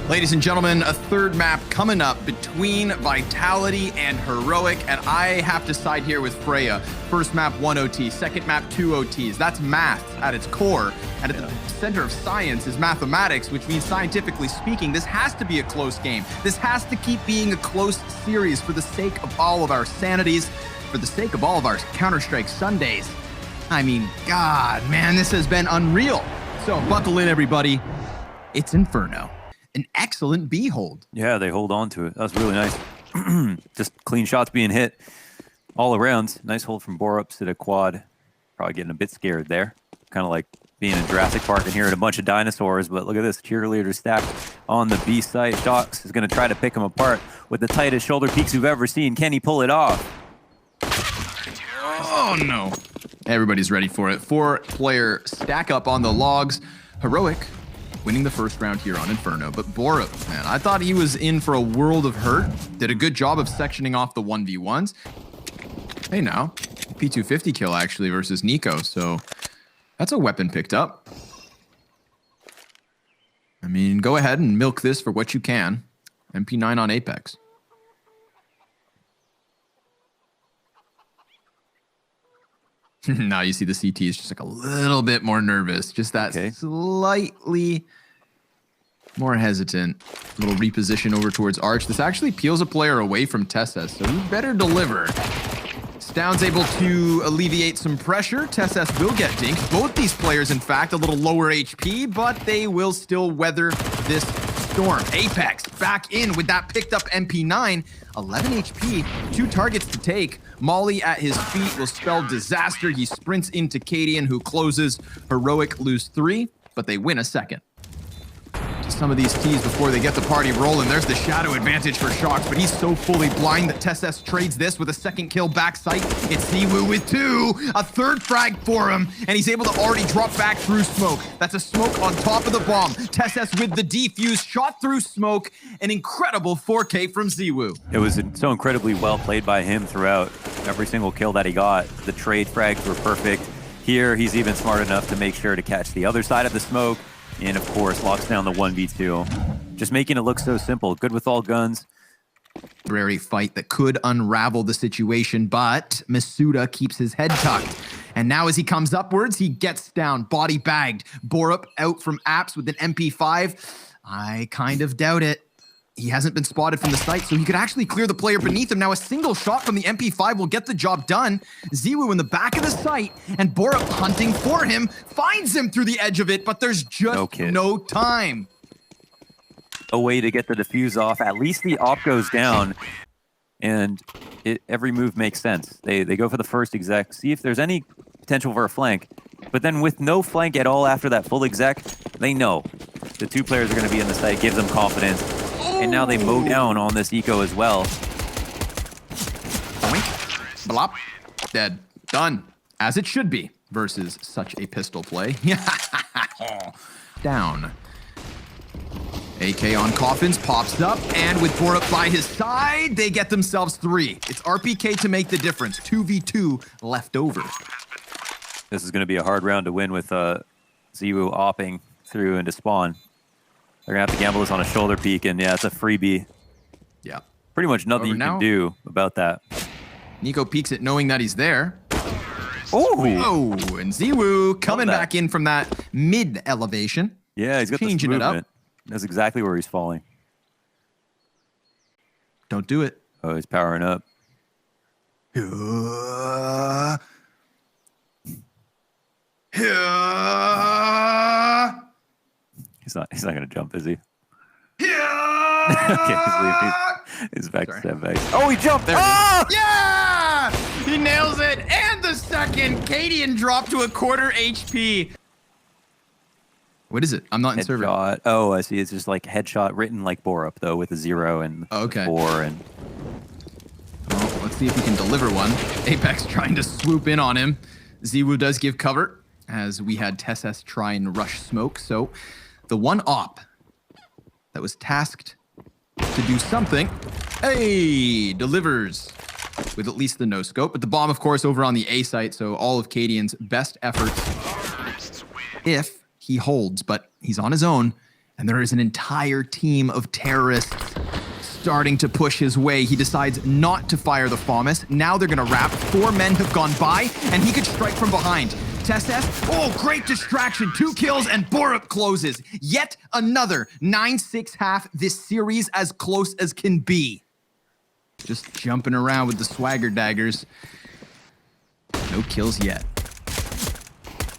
Ladies and gentlemen, a third map coming up between Vitality and Heroic, and I have to side here with Freya. First map, 1 OT. Second map, 2 OTs. That's math at its core, and at the center of science is mathematics, which means scientifically speaking, this has to be a close game. This has to keep being a close series for the sake of all of our sanities, for the sake of all of our Counter-Strike Sundays. I mean, God, man, this has been unreal. So buckle in, everybody. It's Inferno. An excellent B hold. Yeah, they hold on to it. That was really nice. Just clean shots being hit all around. Nice hold from Borup to the quad. Probably getting a bit scared there. Kind of like being in Jurassic Park and hearing a bunch of dinosaurs. But look at this cheerleader stack on the B site. Shox is going to try to pick him apart with the tightest shoulder peaks we've ever seen. Can he pull it off? Oh, no. Everybody's ready for it. 4-player stack up on the logs. Heroic winning the first round here on Inferno. But Borup, man, I thought he was in for a world of hurt. Did a good job of sectioning off the 1v1s. Hey, now, P250 kill actually versus Nico. So that's a weapon picked up. I mean, go ahead and milk this for what you can. MP9 on Apex. Now you see the CT is just like a little bit more nervous. Just that slightly more hesitant. Little reposition over towards Arch. This actually peels a player away from Tesses, so he better deliver. Stound's able to alleviate some pressure. Tesses will get dinked. Both these players, in fact, a little lower HP, but they will still weather this storm. Apex back in with that picked up MP9. 11 HP, 2 targets to take. Molly at his feet will spell disaster. He sprints into Cadian, who closes. Heroic lose 3, but they win a second. Just some of these T's before they get the party rolling. There's the shadow advantage for Shox, but he's so fully blind that Tesses trades this with a second kill backside. It's Ziwu with 2, a third frag for him, and he's able to already drop back through smoke. That's a smoke on top of the bomb. Tesses with the defuse, shot through smoke. An incredible 4K from Ziwu. It was so incredibly well played by him throughout every single kill that he got. The trade frags were perfect. Here, he's even smart enough to make sure to catch the other side of the smoke. And of course, locks down the 1v2. Just making it look so simple. Good with all guns. Temporary fight that could unravel the situation, but Masuda keeps his head tucked. And now as he comes upwards, he gets down, body bagged. Borup out from Apps with an MP5. I kind of doubt it. He hasn't been spotted from the site, so he could actually clear the player beneath him. Now a single shot from the MP5 will get the job done. Ziwu in the back of the site, and Borup hunting for him, finds him through the edge of it, but there's just no time. A way to get the defuse off. At least the op goes down, and every move makes sense. They go for the first exec, see if there's any potential for a flank, but then with no flank at all after that full exec, they know the 2 players are going to be in the site, gives them confidence. And now they mow down on this eco as well. Boink. Blop. Dead. Done. As it should be versus such a pistol play. Down. AK on Coffins pops up, and with Borup by his side, they get themselves 3. It's RPK to make the difference. 2v2 left over. This is going to be a hard round to win with Ziwu opping through into spawn. They're going to have to gamble this on a shoulder peek, and yeah, it's a freebie. Yeah. Pretty much nothing you can do about that. Nico peeks it knowing that he's there. Oh, and Ziwu coming back in from that mid elevation. Yeah, he's got changing this it movement. up. That's exactly where he's falling. Don't do it. Oh, he's powering up. He's not gonna jump, is he? Yeah! Okay, he's back to step back. Oh, he jumped! There Ah! Yeah! He nails it. And the second. Cadian dropped to a quarter HP. What is it? I'm not in server. Headshot. Oh, I see. It's just like headshot written like Borup, though, with a 0 and Okay. 4. And Well, let's see if he can deliver one. Apex trying to swoop in on him. Ziwu does give cover, as we had TSS try and rush smoke. So the one op that was tasked to do something, hey, delivers with at least the no scope. But the bomb, of course, over on the A site. So all of Cadian's best efforts if he holds, but he's on his own. And there is an entire team of terrorists starting to push his way. He decides not to fire the FAMAS. Now they're going to wrap. 4 men have gone by, and he could strike from behind. TSS, oh, great distraction. 2 kills, and Borup closes. Yet another 9-6 half. This series as close as can be. Just jumping around with the swagger daggers. No kills yet.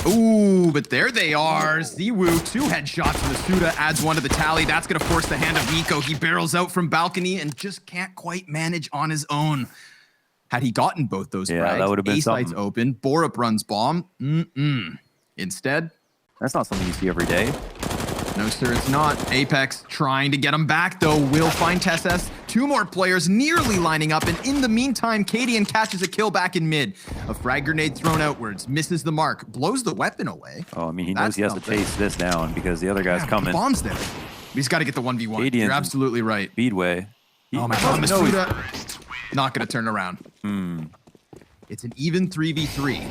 Ooh, but there they are. Ziwu, 2 headshots. Masuda adds 1 to the tally. That's going to force the hand of NiKo. He barrels out from balcony and just can't quite manage on his own. Had he gotten both those frags, that would have been A site's something. open. Borup runs bomb. Instead, that's not something you see every day. no, sir, it's not. Apex trying to get him back, though. Will find TSS. 2 more players nearly lining up, and in the meantime, Cadian catches a kill back in mid. A frag grenade thrown outwards, misses the mark, blows the weapon away. Oh, I mean, he That's knows he has to something. chase this down because the other guy's Yeah, but coming. The bomb's there. He's got to get the 1v1. Cadian's You're absolutely right. Speedway. Oh my God, Masuda. Not going to turn around. It's an even 3v3.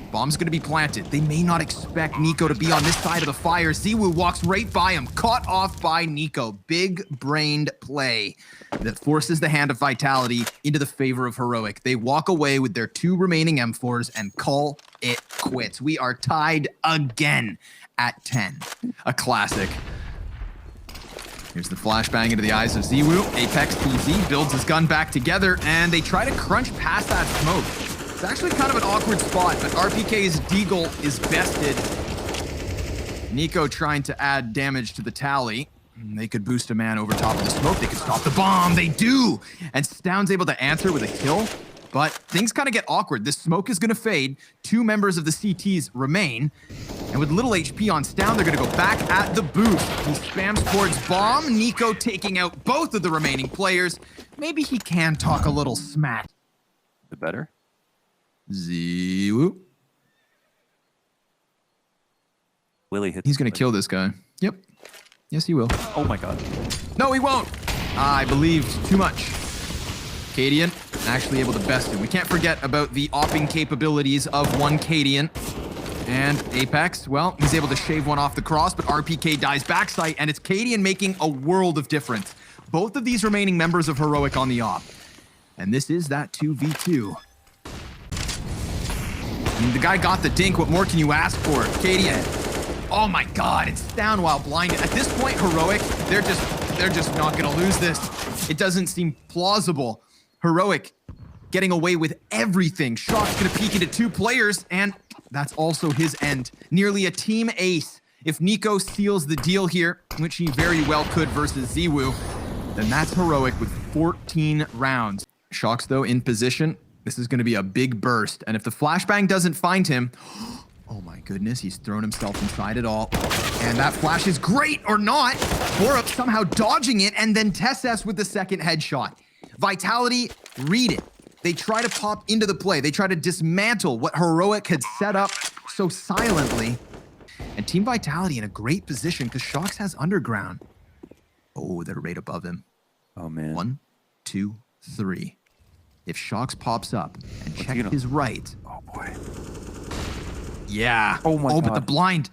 Bomb's going to be planted. They may not expect NiKo to be on this side of the fire. Ziwu walks right by him, caught off by NiKo. Big-brained play that forces the hand of Vitality into the favor of Heroic. They walk away with their 2 remaining M4s and call it quits. We are tied again at 10. A classic. Here's the flashbang into the eyes of Ziwu. Apex TZ builds his gun back together, and they try to crunch past that smoke. It's actually kind of an awkward spot, but RPK's Deagle is bested. NiKo trying to add damage to the tally. They could boost a man over top of the smoke. They could stop the bomb. They do! And Stound's able to answer with a kill, but things kind of get awkward. This smoke is going to fade. 2 members of the CTs remain. And with little HP on Stound, they're going to go back at the boost. He spams towards bomb. NiKo taking out both of the remaining players. Maybe he can talk a little smack. Is it better? Ziwu. Willie hits. He's going to kill this guy. Yep. Yes, he will. Oh my God. No, he won't. I believed too much. Cadian actually able to best him. We can't forget about the opping capabilities of one Cadian. And Apex, well, he's able to shave one off the cross, but RPK dies backside, and it's Cadian making a world of difference. Both of these remaining members of Heroic on the op. And this is that 2v2. I mean, the guy got the dink. What more can you ask for? Cadian. Oh my God, it's down while blinded. At this point, Heroic, they're just not gonna lose this. It doesn't seem plausible. Heroic getting away with everything. Shock's gonna peek into 2 players, and that's also his end. Nearly a team ace. If NiKo seals the deal here, which he very well could versus Ziwu, then that's Heroic with 14 rounds. Shock's, though, in position. This is going to be a big burst. And if the flashbang doesn't find him, oh my goodness, he's thrown himself inside it all. And that flash is great, or not. Borup somehow dodging it, and then TSS with the second headshot. Vitality, read it. They try to pop into the play. They try to dismantle what Heroic had set up so silently. And Team Vitality in a great position because Shox has underground. Oh, they're right above him. Oh man. 1, 2, 3. If Shox pops up and What's check he gonna- his right. Oh boy. Yeah. Oh my but the God. blind.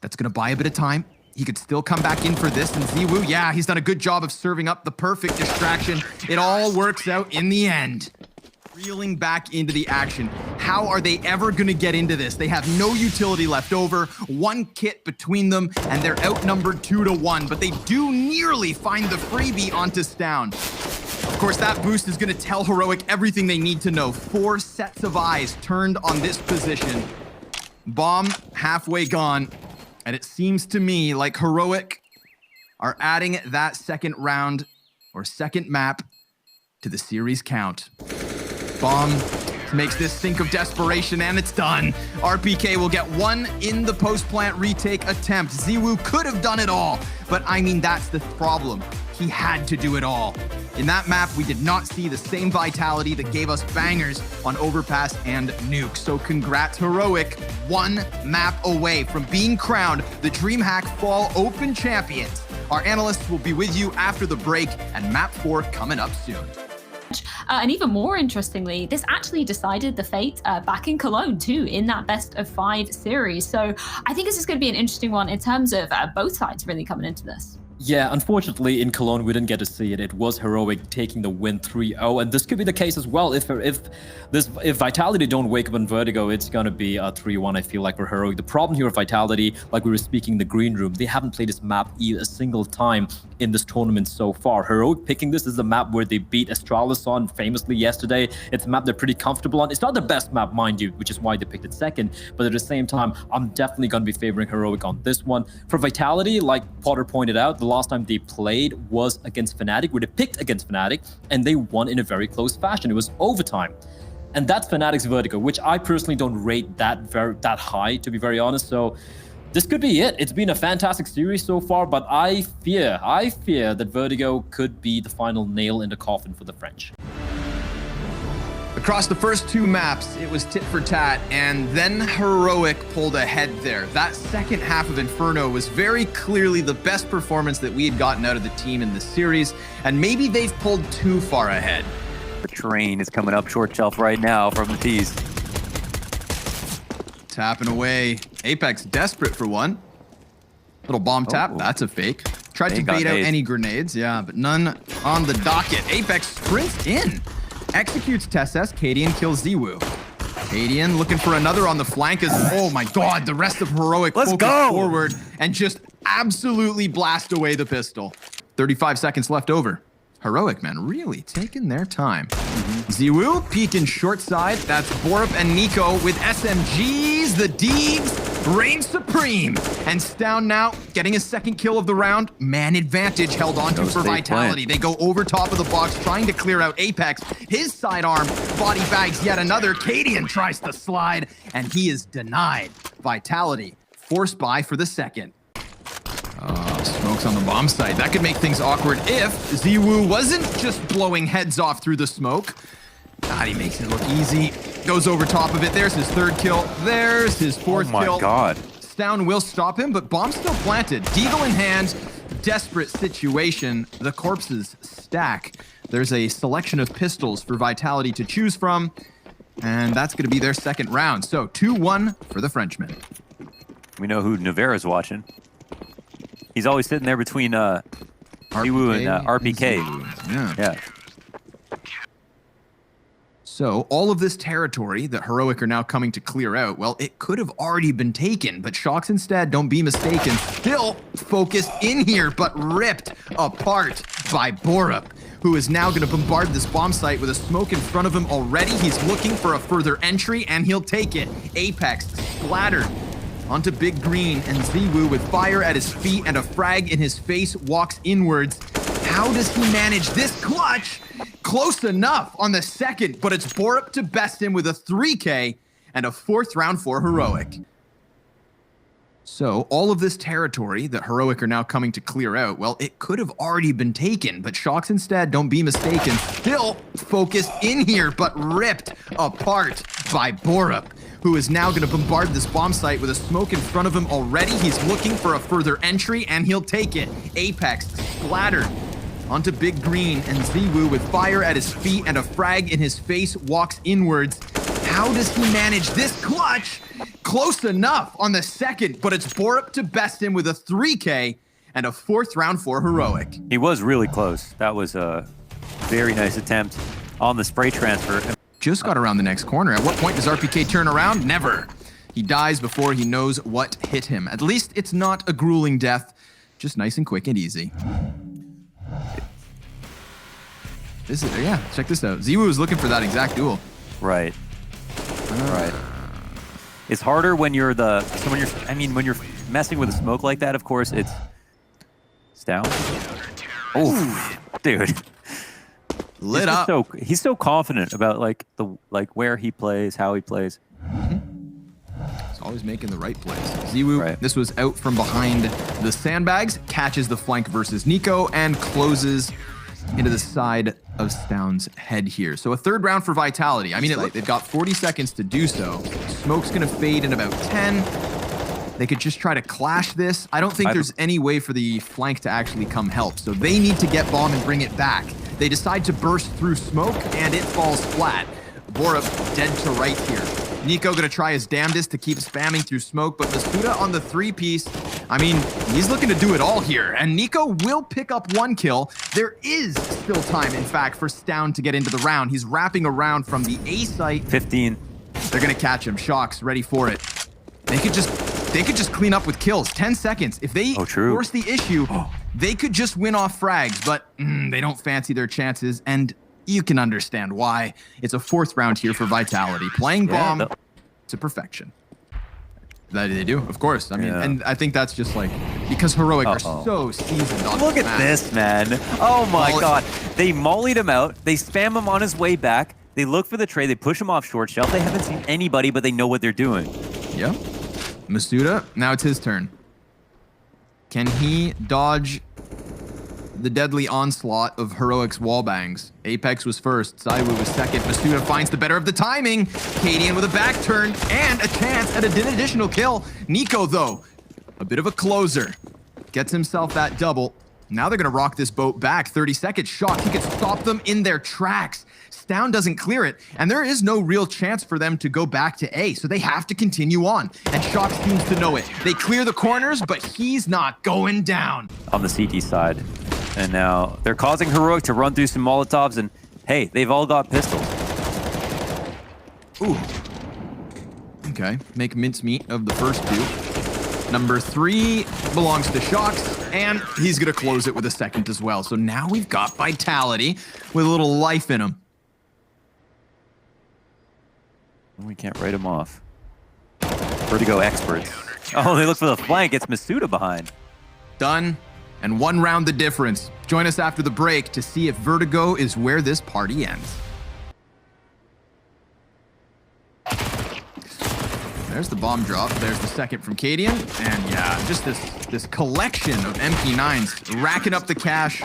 That's going to buy a bit of time. He could still come back in for this. And Ziwu, yeah, he's done a good job of serving up the perfect distraction. It all works out in the end. Reeling back into the action. How are they ever going to get into this? They have no utility left over. 1 kit between them, and they're outnumbered 2-1. But they do nearly find the freebie onto Stound. Of course, that boost is going to tell Heroic everything they need to know. 4 sets of eyes turned on this position. Bomb halfway gone. And it seems to me like Heroic are adding that second round or second map to the series count. Bomb makes this sink of desperation, and it's done. RPK will get one in the post-plant retake attempt. ZywOo could have done it all, but I mean, that's the problem. He had to do it all. In that map, we did not see the same vitality that gave us bangers on Overpass and Nuke. So congrats, Heroic. One map away from being crowned the Dreamhack Fall Open champions. Our analysts will be with you after the break, and map 4 coming up soon. And even more interestingly, this actually decided the fate back in Cologne too, in that best of 5 series. So I think this is going to be an interesting one in terms of both sides really coming into this. Yeah, unfortunately, in Cologne, we didn't get to see it. It was Heroic taking the win 3-0, and this could be the case as well. If Vitality don't wake up on Vertigo, it's going to be a 3-1, I feel like, for Heroic. The problem here with Vitality, like we were speaking in the green room, they haven't played this map a single time in this tournament so far. Heroic picking this is the map where they beat Astralis on famously yesterday. It's a map they're pretty comfortable on. It's not the best map, mind you, which is why they picked it second, but at the same time, I'm definitely going to be favoring Heroic on this one. For Vitality, like Potter pointed out, the last time they played was against Fnatic, where they picked against Fnatic, and they won in a very close fashion. It was overtime. And that's Fnatic's Vertigo, which I personally don't rate that high, to be very honest. So this could be it. It's been a fantastic series so far, but I fear that Vertigo could be the final nail in the coffin for the French. Across the first 2 maps, it was tit for tat, and then Heroic pulled ahead there. That second half of Inferno was very clearly the best performance that we had gotten out of the team in this series, and maybe they've pulled too far ahead. The train is coming up short shelf right now from the tees. Tapping away. Apex desperate for one. Little bomb tap. Oh. That's a fake. Tried They to got bait out nades. any grenades. Yeah, but none on the docket. Apex sprints in. Executes Tesses. Cadian kills ZywOo. Cadian looking for another on the flank. Oh my god, the rest of Heroic Let's focus go. forward and just absolutely blast away the pistol. 35 seconds left over. Heroic, man, really taking their time. ZywOo peeking short side. That's Borup and Nico with SMGs. The Deegs reign supreme. And Stown now getting a second kill of the round. Man advantage held onto No for safe Vitality. They go over top of the box trying to clear out Apex. His sidearm body bags yet another. Cadian tries to slide and he is denied. Vitality forced by for the second. Smokes on the bomb site. That could make things awkward if ZywOo wasn't just blowing heads off through the smoke. God, he makes it look easy. Goes over top of it. There's his 3rd kill. There's his 4th Oh kill. my god. Stown will stop him, but bomb still planted. Deagle in hand. Desperate situation. The corpses stack. There's a selection of pistols for Vitality to choose from, and that's going to be their second round. So 2-1 for the Frenchman. We know who Nevera's watching. He's always sitting there between ZywOo and RPK. Yeah. Yeah. So all of this territory that Heroic are now coming to clear out, well, it could have already been taken, but Shocks instead, don't be mistaken, still focused in here, but ripped apart by Borup, who is now going to bombard this bomb site with a smoke in front of him already. He's looking for a further entry, and he'll take it. Apex splattered onto Big Green, and ZywOo with fire at his feet and a frag in his face walks inwards. How does he manage this clutch? Close enough on the second, but it's Borup to best him with a 3K and a 4th round for Heroic. So all of this territory that Heroic are now coming to clear out, well, it could have already been taken, but Shocks instead, don't be mistaken, still focused in here, but ripped apart by Borup, who is now going to bombard this bomb site with a smoke in front of him already. He's looking for a further entry, and he'll take it. Apex splattered onto Big Green, and ZywOo with fire at his feet and a frag in his face walks inwards. How does he manage this clutch? Close enough on the second, but it's Borup to best him with a 3K and a 4th round for Heroic. He was really close. That was a very nice attempt on the spray transfer. Just got around the next corner. At what point does RPK turn around? Never. He dies before he knows what hit him. At least it's not a grueling death, just nice and quick and easy. This is, yeah, check this out. ZywOo is looking for that exact duel. Right. Right. It's harder when you're when you're messing with a smoke like that, of course, it's down. Oh, dude. Lit up. He's so confident about where he plays, how he plays. He's always making the right plays. Ziwu, Right. this was out from behind the sandbags, catches the flank versus Nico, and closes into the side of Stound's head here. So a third round for Vitality. I mean, they've got 40 seconds to do so. Smoke's gonna fade in about 10. They could just try to clash this. I don't think there's any way for the flank to actually come help. So they need to get bomb and bring it back. They decide to burst through smoke, and it falls flat. Borup dead to right here. Nico gonna try his damnedest to keep spamming through smoke, but Masuda on the 3-piece, I mean, he's looking to do it all here, and Nico will pick up 1 kill. There is still time, in fact, for Stound to get into the round. He's wrapping around from the A site. 15. They're gonna catch him. Shocks ready for it. They could just clean up with kills. 10 seconds. If they force the issue, they could just win off frags, but they don't fancy their chances, and you can understand why. It's a 4th round here for Vitality. Playing bomb to perfection. That they do, of course. I mean, and I think that's just like, because Heroic are so seasoned on Look at this, man. Oh my god. They mollied him out. They spam him on his way back. They look for the trade. They push him off short shelf. They haven't seen anybody, but they know what they're doing. Yeah. Masuda, now it's his turn. Can he dodge the deadly onslaught of Heroic's wallbangs? Apex was first, Zywoo was second. Masuda finds the better of the timing. Cadian with a back turn and a chance at an additional kill. Nico, though, a bit of a closer. Gets himself that double. Now they're gonna rock this boat back. 30-second shot. He could stop them in their tracks. Stound doesn't clear it, and there is no real chance for them to go back to A, so they have to continue on. And Shock seems to know it. They clear the corners, but he's not going down. On the CT side. And now they're causing Heroic to run through some Molotovs, and hey, they've all got pistols. Ooh. Okay, make mincemeat of the first 2. Number 3 belongs to Shocks, and he's gonna close it with a second as well. So now we've got Vitality with a little life in him. We can't write him off. Vertigo experts. Oh, they look for the flank. It's Masuda behind. Done, and 1 round the difference. Join us after the break to see if Vertigo is where this party ends. There's the bomb drop. There's the second from Cadian. And yeah, just this collection of MP9s racking up the cash,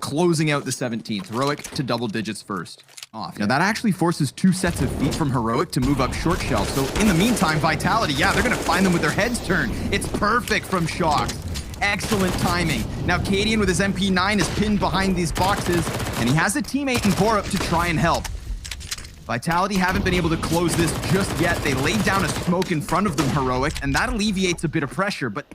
closing out the 17th. Heroic to double digits first. Off. Now that actually forces 2 sets of feet from Heroic to move up short shelf. So in the meantime, Vitality, yeah, they're gonna find them with their heads turned. It's perfect from Shocks. Excellent timing. Now Cadian with his MP9 is pinned behind these boxes, and he has a teammate in Borup to try and help. Vitality haven't been able to close this just yet. They laid down a smoke in front of them, Heroic, and that alleviates a bit of pressure, but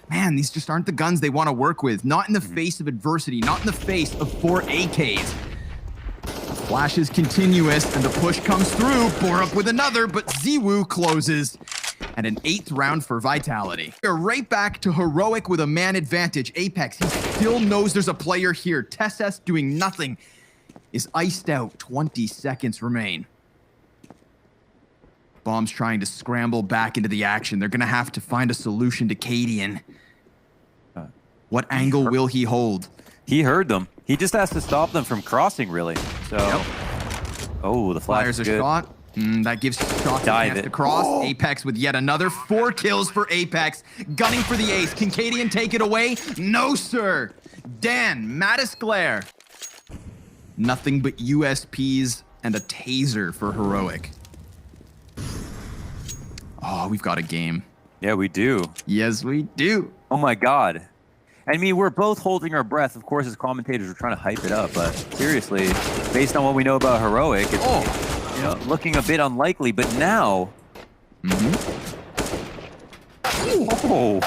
man, these just aren't the guns they want to work with. Not in the face of adversity, not in the face of 4 AKs. Flash is continuous, and the push comes through. Borup with another, but Ziwu closes. And an 8th round for Vitality. We're right back to Heroic with a man advantage. Apex, he still knows there's a player here. Tesses doing nothing. Is iced out. 20 seconds remain. Bomb's trying to scramble back into the action. They're gonna have to find a solution to Cadian. What angle will he hold? He heard them. He just has to stop them from crossing, really. So, oh, the flash Fires a is good. shot. That gives Shock a chance to cross. Apex with yet another 4 kills for Apex. Gunning for the ace. Can Cadian take it away? No, sir. Dan, Mattis Glare. Nothing but USPs and a taser for Heroic. Oh, we've got a game. Yeah, we do. Yes, we do. Oh my god. I mean, we're both holding our breath. Of course, as commentators, we're trying to hype it up, but seriously, based on what we know about Heroic, it's you know, looking a bit unlikely, but now... Oh.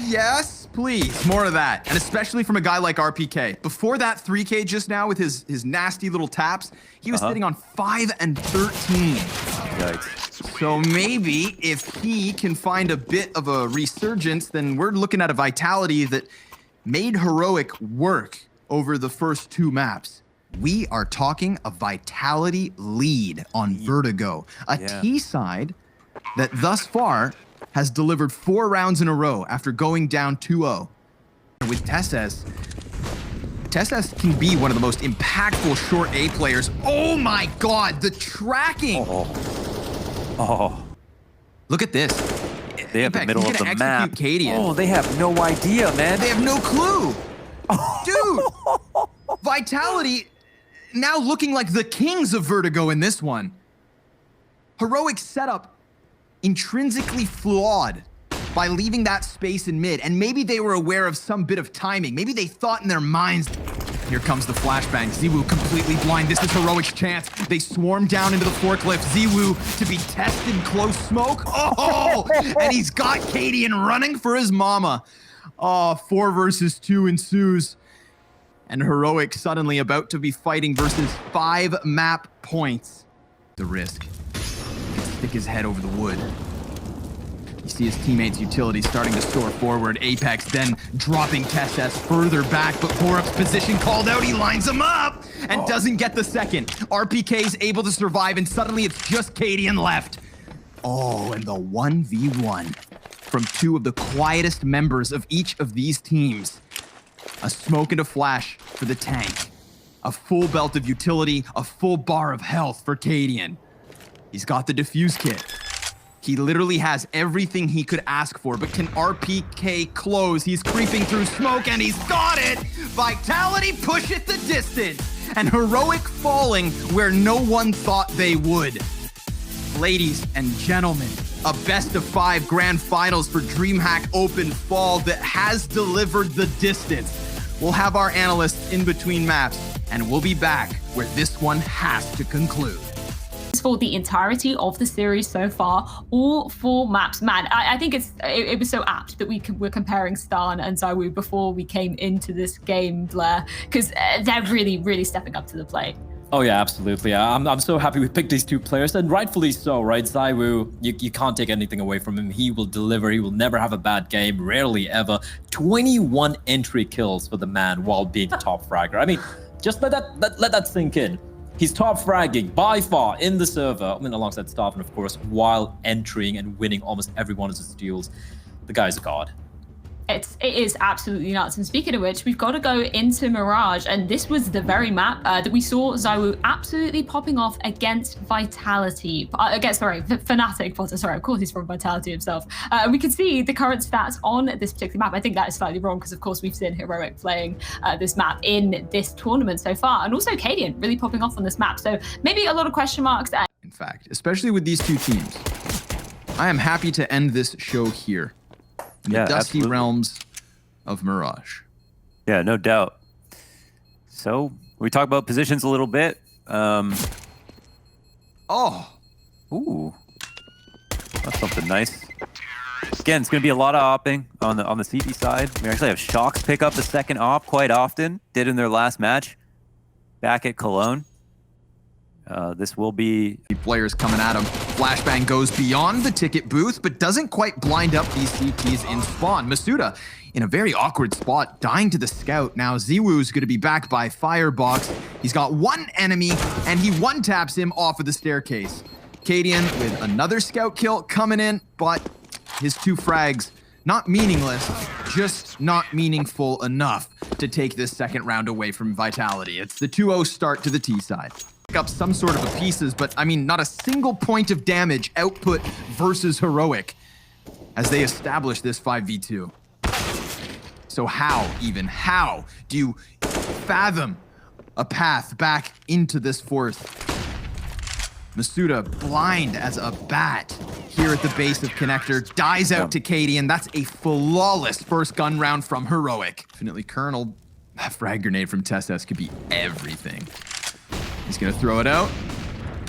Yes, please. More of that. And especially from a guy like RPK. Before that 3K just now with his nasty little taps, he was sitting on 5 and 13. Yikes. So maybe if he can find a bit of a resurgence, then we're looking at a Vitality that made Heroic work over the first 2 maps. We are talking a Vitality lead on Vertigo. A T side that thus far has delivered 4 rounds in a row after going down 2-0. With Tesses can be one of the most impactful short A players. Oh my God, the tracking. Oh. Look at this. They have the middle of the map. Cadian. Oh, they have no idea, man. They have no clue. Dude, Vitality now looking like the kings of Vertigo in this one. Heroic setup intrinsically flawed by leaving that space in mid, and maybe they were aware of some bit of timing. Maybe they thought in their minds, here comes the flashbang. Ziwu completely blind. This is Heroic's chance. They swarm down into the forklift. Ziwu to be tested close smoke. Oh, and he's got Cadian running for his mama. Oh, 4 versus 2 ensues. And Heroic suddenly about to be fighting versus 5 map points. The risk. Stick his head over the wood. You see his teammates' utility starting to soar forward. Apex then dropping Tesses further back, but Boruk's position called out. He lines him up and doesn't get the second. RPK's able to survive, and suddenly it's just Cadian left. Oh, and the 1v1 from 2 of the quietest members of each of these teams. A smoke and a flash for the tank. A full belt of utility, a full bar of health for Cadian. He's got the defuse kit. He literally has everything he could ask for, but can RPK close? He's creeping through smoke and he's got it! Vitality push it the distance! And Heroic falling where no one thought they would. Ladies and gentlemen, a best of 5 grand finals for Dreamhack Open Fall that has delivered the distance. We'll have our analysts in between maps, and we'll be back where this one has to conclude. For the entirety of the series so far, all 4 maps, man, I think it was so apt that we're comparing Stan and Zaiwu before we came into this game, Blair, because they're really, really stepping up to the plate. Oh yeah, absolutely. I'm so happy we picked these 2 players, and rightfully so, right? Zaiwu, you can't take anything away from him. He will deliver. He will never have a bad game, rarely ever. 21 entry kills for the man while being a top fragger. I mean, just let that sink in. He's top fragging by far in the server, I mean, alongside Staffin, of course, while entering and winning almost every one of his duels. The guy's a god. It is absolutely nuts. And speaking of which, we've got to go into Mirage, and this was the very map that we saw Zaiwu absolutely popping off against Vitality. Fnatic Potter. Sorry, of course he's from Vitality himself. We can see the current stats on this particular map. I think that is slightly wrong because, of course, we've seen Heroic playing this map in this tournament so far, and also Cadian really popping off on this map. So maybe a lot of question marks. In fact, especially with these 2 teams, I am happy to end this show here. In the dusty realms of Mirage. Yeah, no doubt. So we talk about positions a little bit. Ooh, that's something nice. Again, it's going to be a lot of opping on the CT side. We actually have Shocks pick up the second op quite often. Did in their last match back at Cologne. This will be players coming at him. Flashbang goes beyond the ticket booth, but doesn't quite blind up these CTs in spawn. Masuda in a very awkward spot, dying to the scout. Now Ziwu's going to be back by Firebox. He's got 1 enemy, and he 1-taps him off of the staircase. Cadian with another scout kill coming in, but his 2 frags not meaningless, just not meaningful enough to take this second round away from Vitality. It's the 2-0 start to the T side. Pick up some sort of a pieces, but I mean, not a single point of damage output versus Heroic as they establish this 5v2. So how do you fathom a path back into this 4th? Masuda blind as a bat here at the base of Connector, dies out to Cadian. That's a flawless first gun round from Heroic. Definitely Colonel, that frag grenade from Tesses could be everything. He's gonna throw it out.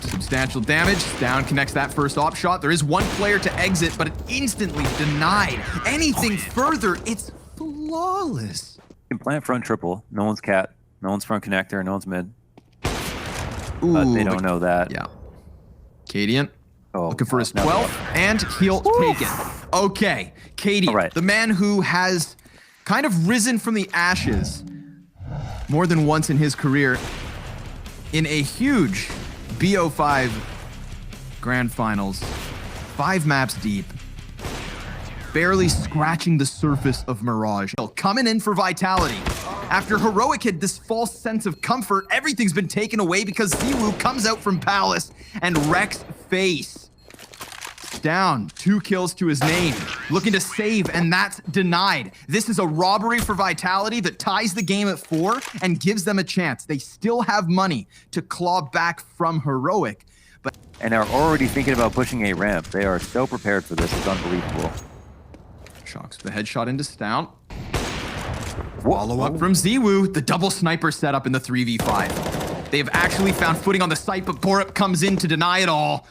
Substantial damage. Down connects that first op shot. There is 1 player to exit, but it instantly denied. Anything further, it's flawless. You can plant front triple. No one's cat. No one's front connector. No one's mid. Ooh, but they don't know that. Yeah. Cadian looking for his 12th, and he'll take it. Okay, Cadian, the man who has kind of risen from the ashes more than once in his career in a huge BO5 Grand Finals, 5 maps deep. barely scratching the surface of Mirage. Coming in for Vitality. After Heroic had this false sense of comfort, everything's been taken away because Ziwu comes out from Palace and wrecks face. Down, 2 kills to his name, looking to save, and that's denied. This is a robbery for Vitality that ties the game at 4 and gives them a chance. They still have money to claw back from Heroic, but And are already thinking about pushing a ramp. They are so prepared for this. It's unbelievable. Shocks the headshot into Stout. Follow up from Ziwu, the double sniper setup in the 3v5. They have actually found footing on the site, but Borup comes in to deny it all.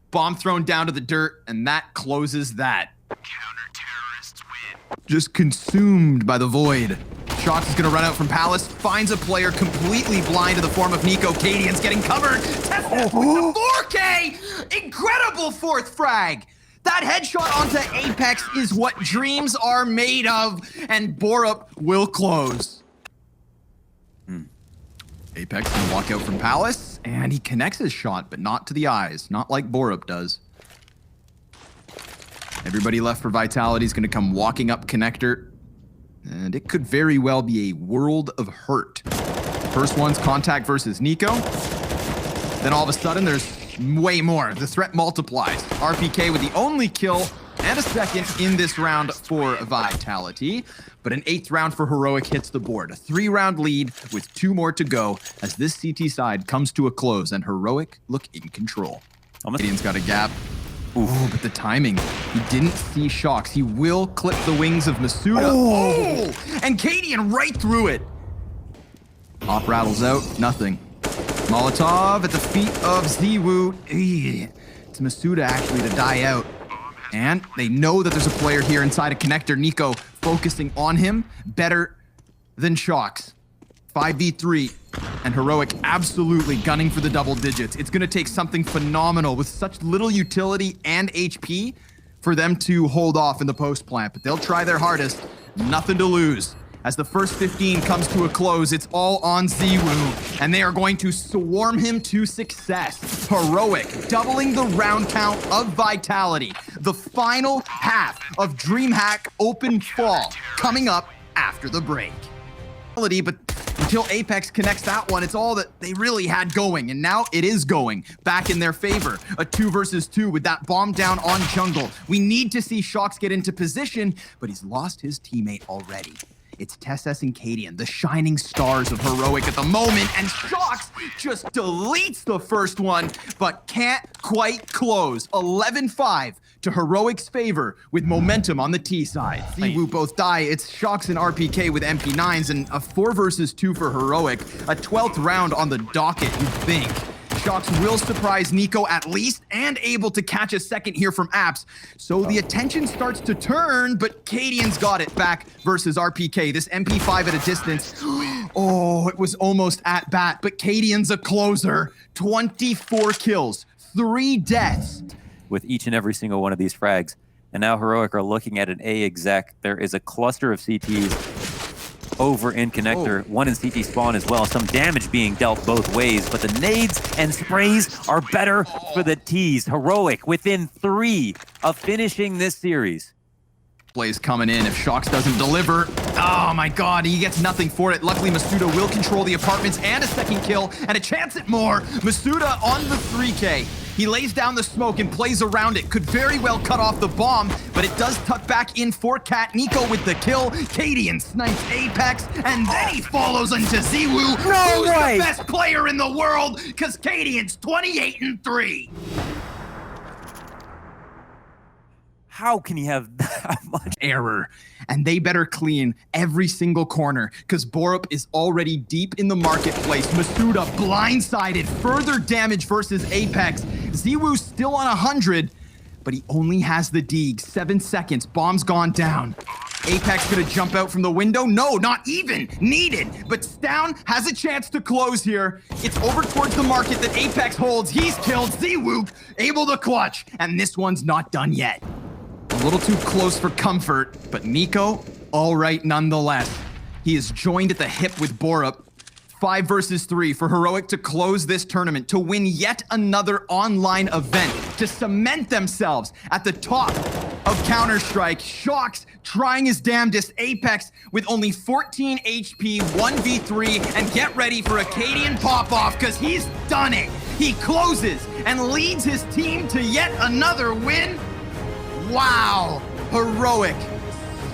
Bomb thrown down to the dirt, and that closes that. Counter-terrorists win. Just consumed by the void. Shocks is gonna run out from Palace, finds a player completely blind in the form of Nico. Cadian's getting covered. Test with the 4K! Incredible 4th frag! That headshot onto Apex is what dreams are made of, and Borup will close. Apex gonna walk out from Palace, and he connects his shot, but not to the eyes, not like Borup does. Everybody left for Vitality is gonna come walking up connector, and it could very well be a world of hurt. First one's contact versus Nico. Then all of a sudden, there's way more. The threat multiplies. RPK with the only kill and a second in this round for Vitality. But an 8th round for Heroic hits the board. A 3-round lead with 2 more to go as this CT side comes to a close and Heroic look in control. Canadian's got a gap. Ooh, but the timing. He didn't see Shocks. He will clip the wings of Masuda. Oh! And Cadian right through it. Op rattles out, nothing. Molotov at the feet of Ziwu. It's Masuda actually to die out. And they know that there's a player here inside a connector. Nico focusing on him better than Shocks. 5v3 and Heroic absolutely gunning for the double digits. It's gonna take something phenomenal with such little utility and HP for them to hold off in the post plant, but they'll try their hardest. Nothing to lose. As the first 15 comes to a close, it's all on Ziwu, and they are going to swarm him to success. Heroic doubling the round count of Vitality. The final half of Dreamhack Open Fall coming up after the break. But until Apex connects that one, it's all that they really had going, and now it is going back in their favor. A 2 versus 2 with that bomb down on jungle. We need to see Shocks get into position, but he's lost his teammate already. It's Tesses and Cadian, the shining stars of Heroic at the moment, and Shocks just deletes the first one, but can't quite close. 11-5 to Heroic's favor with momentum on the T side. Ziwu both die. It's Shocks and RPK with MP9s, and a 4 versus 2 for Heroic. A 12th round on the docket, you think. Shocks will surprise Nico at least, and able to catch a second here from Apps. So the attention starts to turn, but Cadian's got it back versus RPK. This MP5 at a distance. Oh, it was almost at bat, but Cadian's a closer. 24 kills, 3 deaths. With each and every single one of these frags. And now Heroic are looking at an A exec. There is a cluster of CTs over in connector, one in CT spawn as well. Some damage being dealt both ways, but the nades and sprays are better for the T's. Heroic within 3 of finishing this series. Plays coming in if Shocks doesn't deliver. Oh my god, he gets nothing for it. Luckily, Masuda will control the apartments and a second kill and a chance at more. Masuda on the 3K. He lays down the smoke and plays around it. Could very well cut off the bomb, but it does tuck back in for Cat. Nico with the kill. Cadian snipes Apex, and then he follows into Ziwu, who's the best player in the world, because Cadian's 28-3. How can he have that much error? And they better clean every single corner, because Borup is already deep in the marketplace. Masuda blindsided, further damage versus Apex. Ziwu's still on 100, but he only has the Deeg. 7 seconds, bomb's gone down. Apex gonna jump out from the window? No, not even needed. But Stown has a chance to close here. It's over towards the market that Apex holds. He's killed. Ziwu able to clutch, and this one's not done yet. A little too close for comfort, but Nico, all right nonetheless. He is joined at the hip with Borup. 5 versus 3 for Heroic to close this tournament, to win yet another online event, to cement themselves at the top of Counter-Strike. Shox trying his damnedest. Apex with only 14 HP, 1v3, and get ready for Acadian pop-off because he's done it. He closes and leads his team to yet another win. Wow, heroic,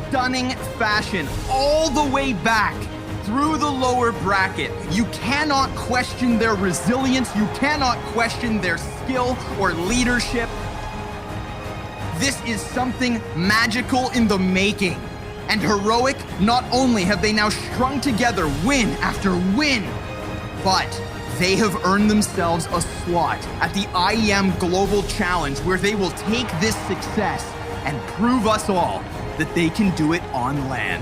stunning fashion all the way back through the lower bracket. You cannot question their resilience. You cannot question their skill or leadership. This is something magical in the making. And Heroic, not only have they now strung together win after win, but they have earned themselves a slot at the IEM Global Challenge where they will take this success and prove us all that they can do it on LAN.